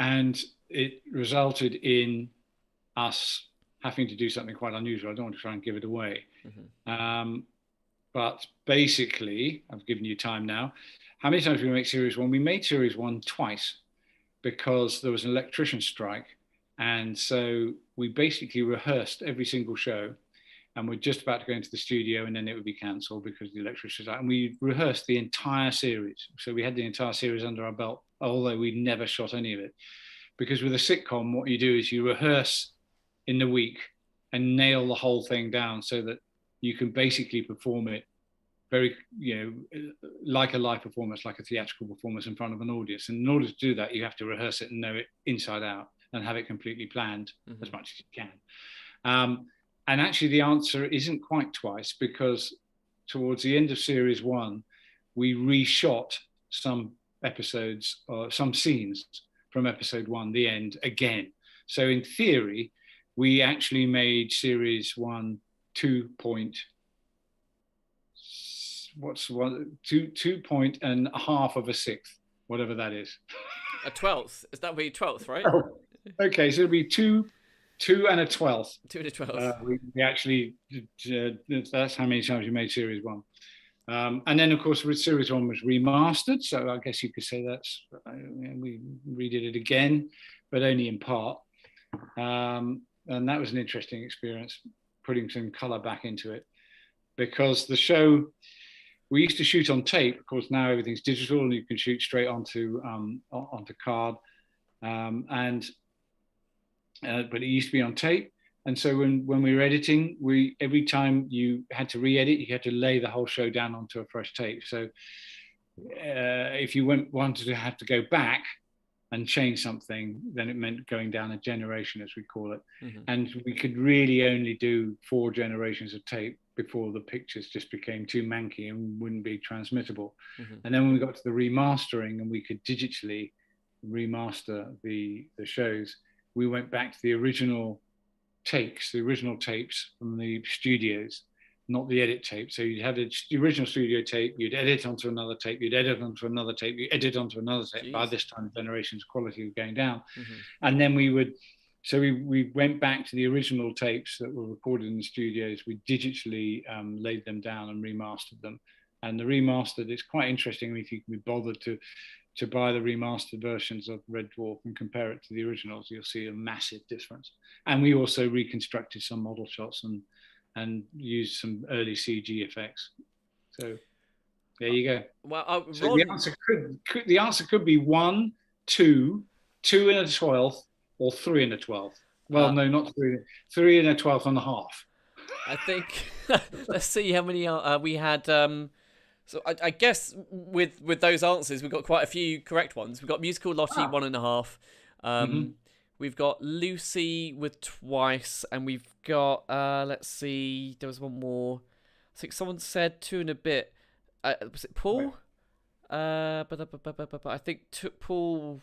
And it resulted in us having to do something quite unusual. I don't want to try and give it away. But basically, I've given you time now. How many times did we make series 1? We made series 1 twice because there was an electrician strike. And so we basically rehearsed every single show. And we're just about to go into the studio and then it would be cancelled because the electrician strike. And we rehearsed the entire series. So we had the entire series under our belt, although we'd never shot any of it. Because with a sitcom, what you do is you rehearse in the week and nail the whole thing down so that you can basically perform it very, like a live performance, like a theatrical performance in front of an audience. And in order to do that, you have to rehearse it and know it inside out and have it completely planned as much as you can. And actually the answer isn't quite twice, because towards the end of series 1, we reshot some episodes or some scenes from episode 1, the end, again. So in theory, we actually made series 1 2 point and a half of a sixth, whatever that is. A 12th. Is that be 12th, right? Oh, okay, so it'll be 2 and a 12th. 2 and a 12th. We actually, that's how many times we made series 1. And then, of course, with series 1 was remastered. So I guess you could say we redid it again, but only in part. And that was an interesting experience, putting some color back into it, because the show, we used to shoot on tape. Of course, now everything's digital and you can shoot straight onto card. But it used to be on tape. And so when we were editing, every time you had to re-edit, you had to lay the whole show down onto a fresh tape. So if you wanted to have to go back and change something, then it meant going down a generation, as we call it. And we could really only do 4 generations of tape before the pictures just became too manky and wouldn't be transmittable. And then when we got to the remastering and we could digitally remaster the shows, we went back to the original tapes from the studios, not the edit tape. So you'd have the original studio tape, you'd edit onto another tape, you'd edit onto another tape, you edit onto another tape. Jeez. By this time, generations quality was going down. And then we went back to the original tapes that were recorded in the studios. We digitally laid them down and remastered them. And the remastered is quite interesting if you can be bothered to buy the remastered versions of Red Dwarf and compare it to the originals, you'll see a massive difference. And we also reconstructed some model shots and used some early CG effects. So there you go. Well, so the answer could be 1, 2, 2 and a 12th, or 3 and a 12th. Well, no, not 3. 3 and a 12th and a half. I think. Let's see how many we had. So I guess with those answers, we've got quite a few correct ones. We've got Musical Lottie 1.5. We've got Lucy with twice, and we've got let's see, there was one more. I think someone said 2 and a bit. Was it Paul? But I think Paul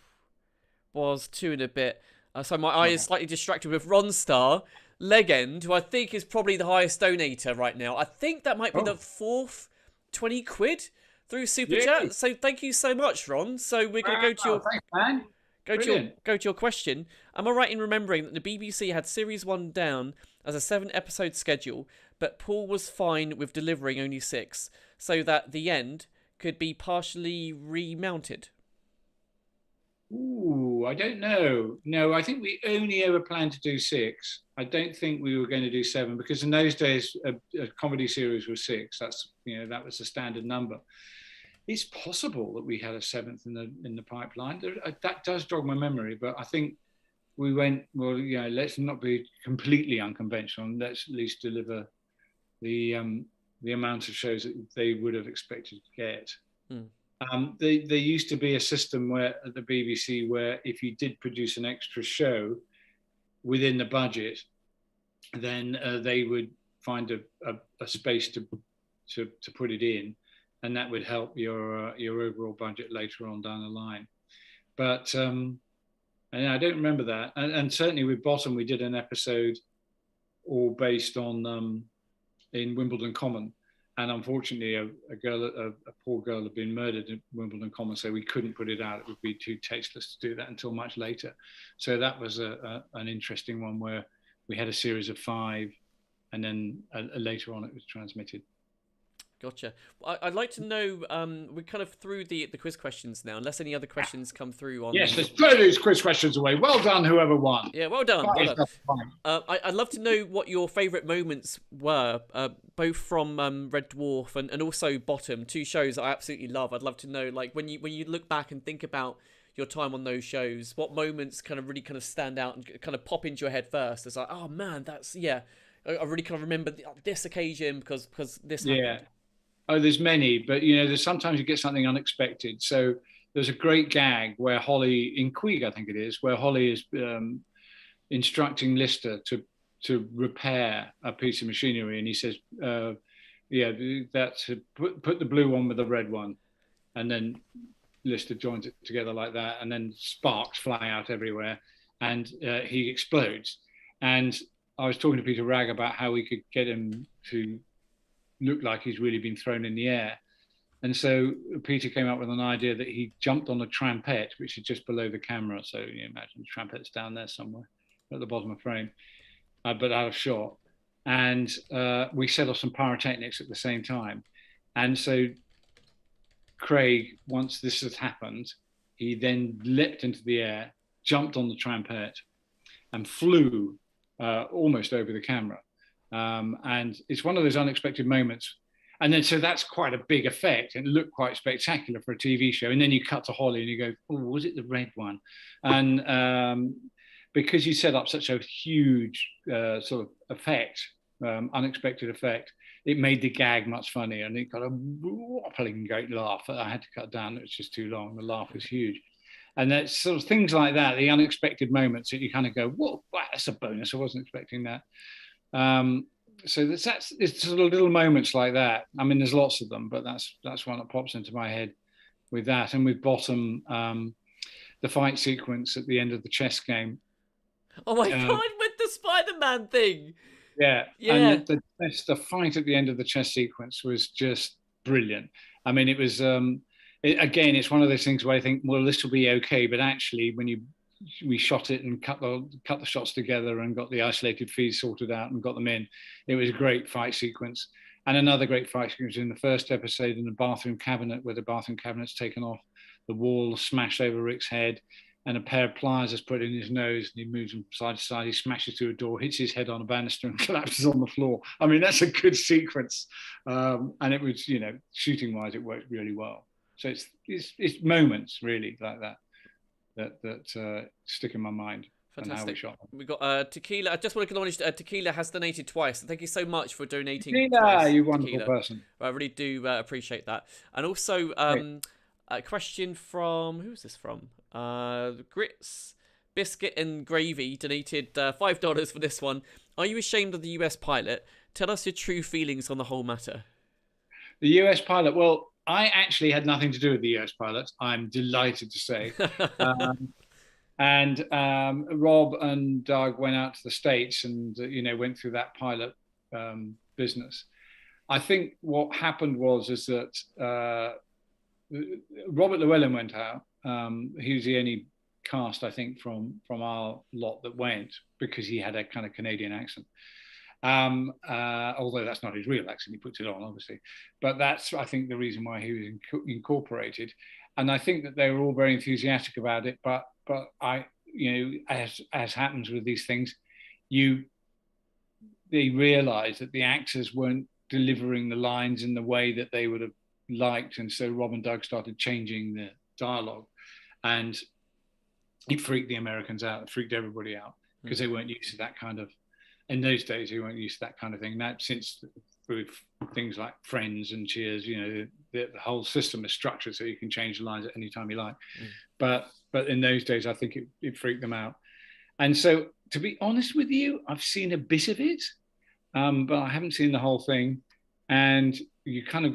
was 2 and a bit. So my eye is slightly distracted with Ron Star Legend, who I think is probably the highest donator right now. I think that might be the 4th 20 quid through Super Chat. So thank you so much, Ron. So we're going to go to your thanks, man. Go to your question. Am I right in remembering that the BBC had Series 1 down as a 7-episode schedule, but Paul was fine with delivering only 6, so that the end could be partially remounted? Ooh, I don't know. No, I think we only ever planned to do 6. I don't think we were going to do 7, because in those days a comedy series was 6. That's, that was the standard number. It's possible that we had a 7th in the pipeline. That does jog my memory, but I think we went, well, let's not be completely unconventional. Let's at least deliver the amount of shows that they would have expected to get. There used to be a system where at the BBC where if you did produce an extra show within the budget, then they would find a space to put it in, and that would help your overall budget later on down the line. But and I don't remember that. And certainly with Bottom, we did an episode all based on in Wimbledon Common. And unfortunately, a poor girl had been murdered in Wimbledon Common, so we couldn't put it out. It would be too tasteless to do that until much later. So that was an interesting one where we had a series of 5, and then later on it was transmitted. Gotcha. Well, I'd like to know, we're kind of through the quiz questions now, unless any other questions come through on... Yes, let's throw these quiz questions away. Well done, whoever won. Yeah, well done. I'd love to know what your favourite moments were, both from Red Dwarf and also Bottom, 2 shows I absolutely love. I'd love to know, like, when you look back and think about your time on those shows, what moments kind of really kind of stand out and kind of pop into your head first? It's like, oh man, that's, I really kind of remember this occasion because this happened. Oh, there's many, but there's sometimes you get something unexpected. So there's a great gag where Holly, in Queeg, I think it is, where Holly is instructing Lister to repair a piece of machinery, and he says, that's put the blue one with the red one, and then Lister joins it together like that, and then sparks fly out everywhere, and he explodes. And I was talking to Peter Ragg about how we could get him to look like he's really been thrown in the air. And so Peter came up with an idea that he jumped on a trampette, which is just below the camera. So you imagine the trampette's down there somewhere at the bottom of the frame, but out of shot. And we set off some pyrotechnics at the same time. And so Craig, once this has happened, he then leapt into the air, jumped on the trampette, and flew almost over the camera. And it's one of those unexpected moments. And then, so that's quite a big effect, and it looked quite spectacular for a TV show. And then you cut to Holly and you go, oh, was it the red one? And because you set up such a huge sort of effect, unexpected effect, it made the gag much funnier, and it got a whopping great laugh. I had to cut down, it was just too long. The laugh was huge. And that's sort of things like that, the unexpected moments that you kind of go, whoa, wow, that's a bonus. I wasn't expecting that. So it's sort of little moments like that. I mean, there's lots of them, but that's one that pops into my head with that. And with Bottom, the fight sequence at the end of the chess game. Oh my God, with the Spider-Man thing. Yeah. And the fight at the end of the chess sequence was just brilliant. I mean, it was, again, it's one of those things where I think, well, this will be okay. But actually, when we shot it and cut the shots together and got the isolated feeds sorted out and got them in, it was a great fight sequence. And another great fight sequence in the first episode in the bathroom cabinet, where the bathroom cabinet's taken off the wall smashed over Rick's head, and a pair of pliers is put in his nose, and he moves from side to side. He smashes through a door, hits his head on a banister, and collapses on the floor. I mean, that's a good sequence, and it was, you know, shooting wise, it worked really well. So it's moments really like that stick in my mind. Fantastic. We've got Tequila. I just want to acknowledge Tequila has donated twice. Thank you so much for donating. Tequila, you wonderful person. I really do appreciate that. And also a question from, who's this from? Grits, Biscuit and Gravy donated $5 for this one. Are you ashamed of the US pilot? Tell us your true feelings on the whole matter. The US pilot, well, I actually had nothing to do with the US pilot, I'm delighted to say. And Rob and Doug went out to the States and, you know, went through that pilot business. I think what happened is that Robert Llewellyn went out. He was the only cast, I think, from our lot that went, because he had a kind of Canadian accent. Although that's not his real accent, he puts it on, obviously. But that's, I think, the reason why he was incorporated. And I think that they were all very enthusiastic about it. But I, you know, as happens with these things, they realised that the actors weren't delivering the lines in the way that they would have liked, and so Rob and Doug started changing the dialogue, and it freaked the Americans out. It freaked everybody out because they weren't used to that kind of. In those days, they weren't used to that kind of thing. Now, since with things like Friends and Cheers, you know, the whole system is structured so you can change the lines at any time you like. But in those days, I think it freaked them out. And so, to be honest with you, I've seen a bit of it, but I haven't seen the whole thing. And you kind of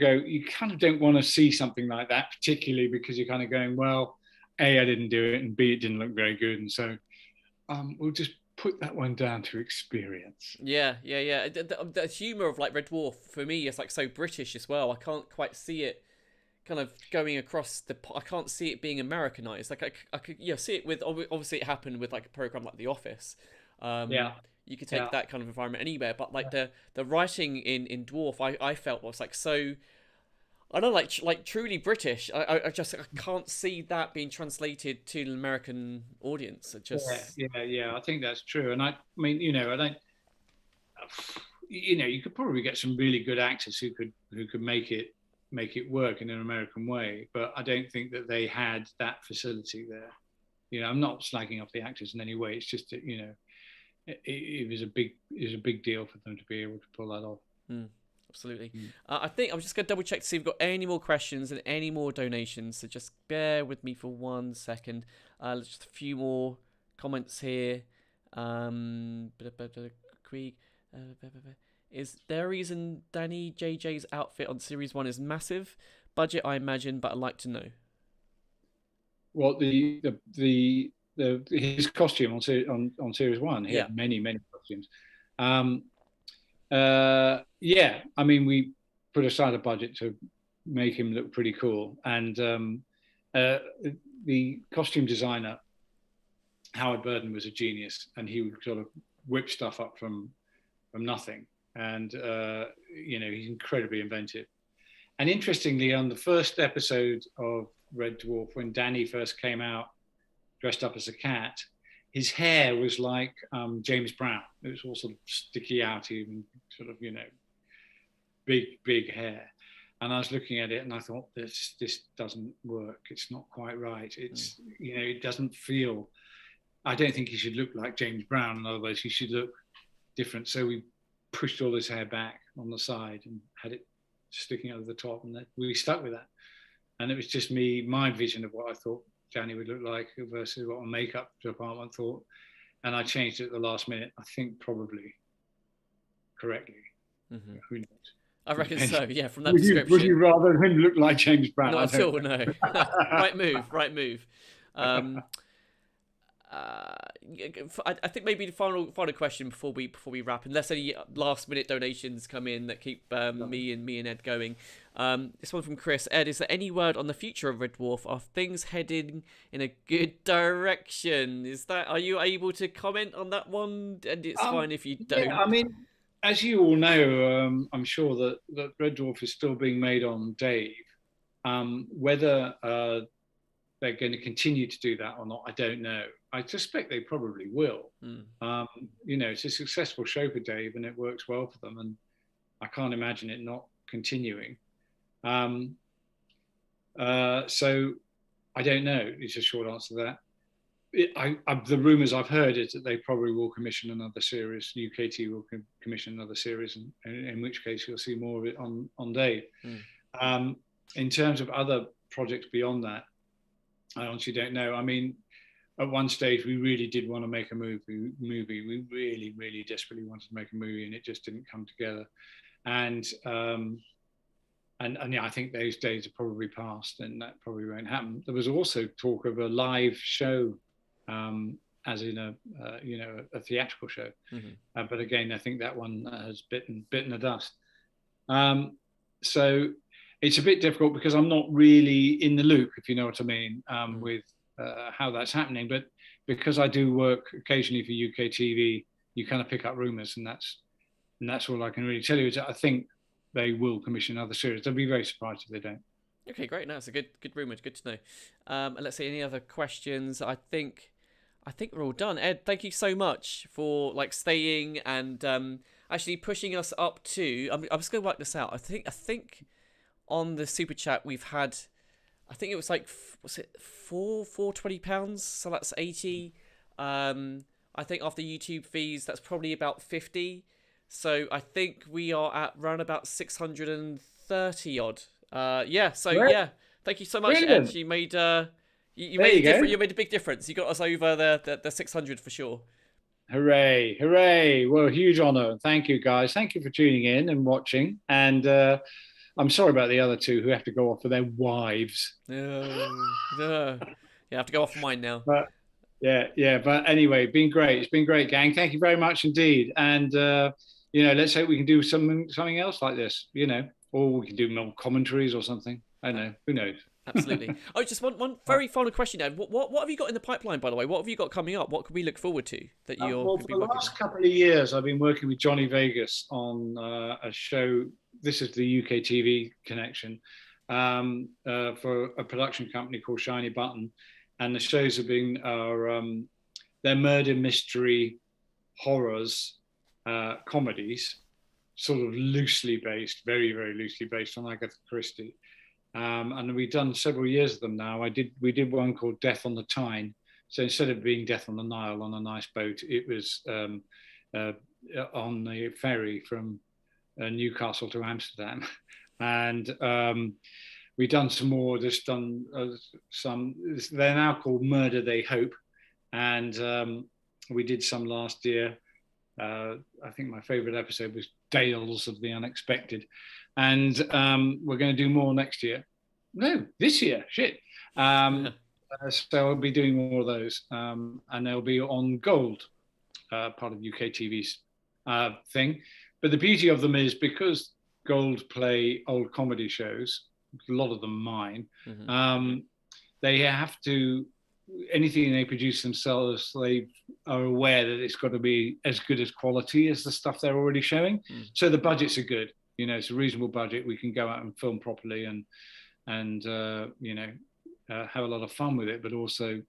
don't want to see something like that, particularly because you're kind of going, well, A, I didn't do it, and B, it didn't look very good. And so we'll just put that one down to experience. Yeah. The humour of like Red Dwarf, for me, is like so British as well. I can't quite see it kind of going across I can't see it being Americanized. Like I could see it with, obviously it happened with like a program like The Office. You could take that kind of environment anywhere, but like the writing in Dwarf, I felt was like so, I don't know, like truly British. I can't see that being translated to an American audience. It just yeah. I think that's true. And I mean, you know, you could probably get some really good actors who could make it work in an American way, but I don't think that they had that facility there. You know, I'm not slagging off the actors in any way. It's just that, you know, it was a big deal for them to be able to pull that off. Absolutely. I think I'm just going to double check to see if we've got any more questions and any more donations. So just bear with me for 1 second. Just a few more comments here. Is there a reason Danny JJ's outfit on Series 1 is massive? Budget, I imagine, but I'd like to know. Well, his costume on Series 1, he had many costumes. I mean, we put aside a budget to make him look pretty cool, and the costume designer Howard Burden was a genius, and he would sort of whip stuff up from nothing, and you know, he's incredibly inventive. And interestingly, on the first episode of Red Dwarf, when Danny first came out dressed up as a cat, his hair was like James Brown. It was all sort of sticky out, even sort of, you know, big hair. And I was looking at it and I thought, this doesn't work. It's not quite right. It's, you know, it doesn't feel, I don't think he should look like James Brown. In other words, he should look different. So we pushed all his hair back on the side and had it sticking over the top, and we stuck with that. And it was just my vision of what I thought Danny would look like versus what my makeup department thought. And I changed it at the last minute, I think probably correctly. Who knows? I reckon so, yeah, from that description. Would you rather him look like James Brown? Not at all, no. Right move. I think maybe the final question before we wrap, unless any last minute donations come in that keep me and Ed going. This one from Chris. Ed, is there any word on the future of Red Dwarf? Are things heading in a good direction? Are you able to comment on that one? And it's fine if you don't. Yeah, I mean, as you all know, I'm sure that Red Dwarf is still being made on Dave. Whether they're going to continue to do that or not, I don't know. I suspect they probably will. You know, it's a successful show for Dave, and it works well for them, and I can't imagine it not continuing. So I don't know. It's a short answer to that. The rumours I've heard is that they probably will commission another series. UKT will commission another series, and in which case you'll see more of it on Dave. In terms of other projects beyond that, I honestly don't know. I mean, at one stage we really did want to make a movie. We really, really desperately wanted to make a movie, and it just didn't come together. And yeah, I think those days are probably past, and that probably won't happen. There was also talk of a live show, as in a theatrical show, but again, I think that one has bitten the dust. So it's a bit difficult because I'm not really in the loop, if you know what I mean, with how that's happening. But because I do work occasionally for UK TV, you kind of pick up rumours, and that's all I can really tell you. Is that I think they will commission another series. I'd be very surprised if they don't. Okay, great. No, it's a good rumour. Good to know. And let's see, any other questions? I think we're all done. Ed, thank you so much for staying and actually pushing us up to. I'm just going to work this out. I think on the super chat we've had, I think it was was it £420? So that's 80. I think after YouTube fees, that's probably about 50. So I think we are at around about 630 odd. Yeah. So yeah, thank you so much, Brilliant. Ed. You made you made a big difference. You got us over the 600 for sure. Hooray! Hooray! Well, huge honour. Thank you, guys. Thank you for tuning in and watching. And I'm sorry about the other two who have to go off for their wives. No. Yeah, I have to go off for mine now. But yeah. But anyway, been great. It's been great, gang. Thank you very much indeed. And let's hope we can do something else like this. Or we can do more commentaries or something. I don't know. Who knows? Absolutely. Oh, just one very final question, Ed. What have you got in the pipeline, by the way? What have you got coming up? What can we look forward to that you're for the last couple of years, I've been working with Johnny Vegas on a show. This is the UK TV connection for a production company called Shiny Button, and the shows have been they're murder mystery horrors comedies, sort of loosely based, very, very loosely based on Agatha Christie. And we've done several years of them now. We did one called Death on the Tyne. So instead of being Death on the Nile on a nice boat, it was on the ferry from Newcastle to Amsterdam. And we've done some more. Just done some. They're now called Murder They Hope, and we did some last year. I think my favourite episode was Dales of the Unexpected. And we're going to do more next year. No, this year. Shit. So I'll be doing more of those. And they'll be on Gold, part of UK TV's thing. But the beauty of them is because Gold play old comedy shows, a lot of them mine, they have to, anything they produce themselves, they are aware that it's got to be as good as quality as the stuff they're already showing. So the budgets are good. It's a reasonable budget. We can go out and film properly and have a lot of fun with it, but also,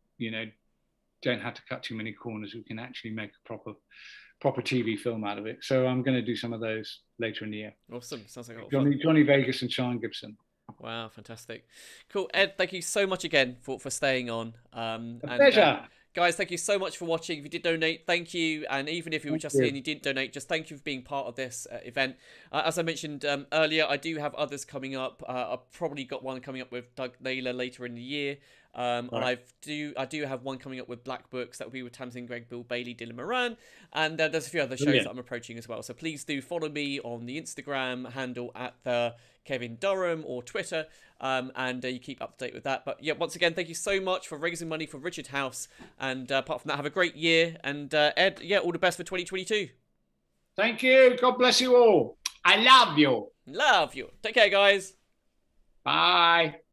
don't have to cut too many corners. We can actually make a proper TV film out of it. So I'm going to do some of those later in the year. Awesome. Sounds like a lot of fun. Johnny Vegas and Sean Gibson. Wow, fantastic. Cool. Ed, thank you so much again for staying on. Pleasure. Guys, thank you so much for watching. If you did donate, thank you. And even if you were just here and you didn't donate, just thank you for being part of this event. As I mentioned earlier, I do have others coming up. I've probably got one coming up with Doug Naylor later in the year. And I do have one coming up with Black Books. That will be with Tamsin Gregg, Bill Bailey, Dylan Moran. And there's a few other shows that I'm approaching as well. So please do follow me on the Instagram handle at the Kevin Durham or Twitter. And you keep up to date with that. But yeah, once again, thank you so much for raising money for Richard House. And apart from that, have a great year. And Ed, yeah, all the best for 2022. Thank you. God bless you all. I love you. Love you. Take care, guys. Bye.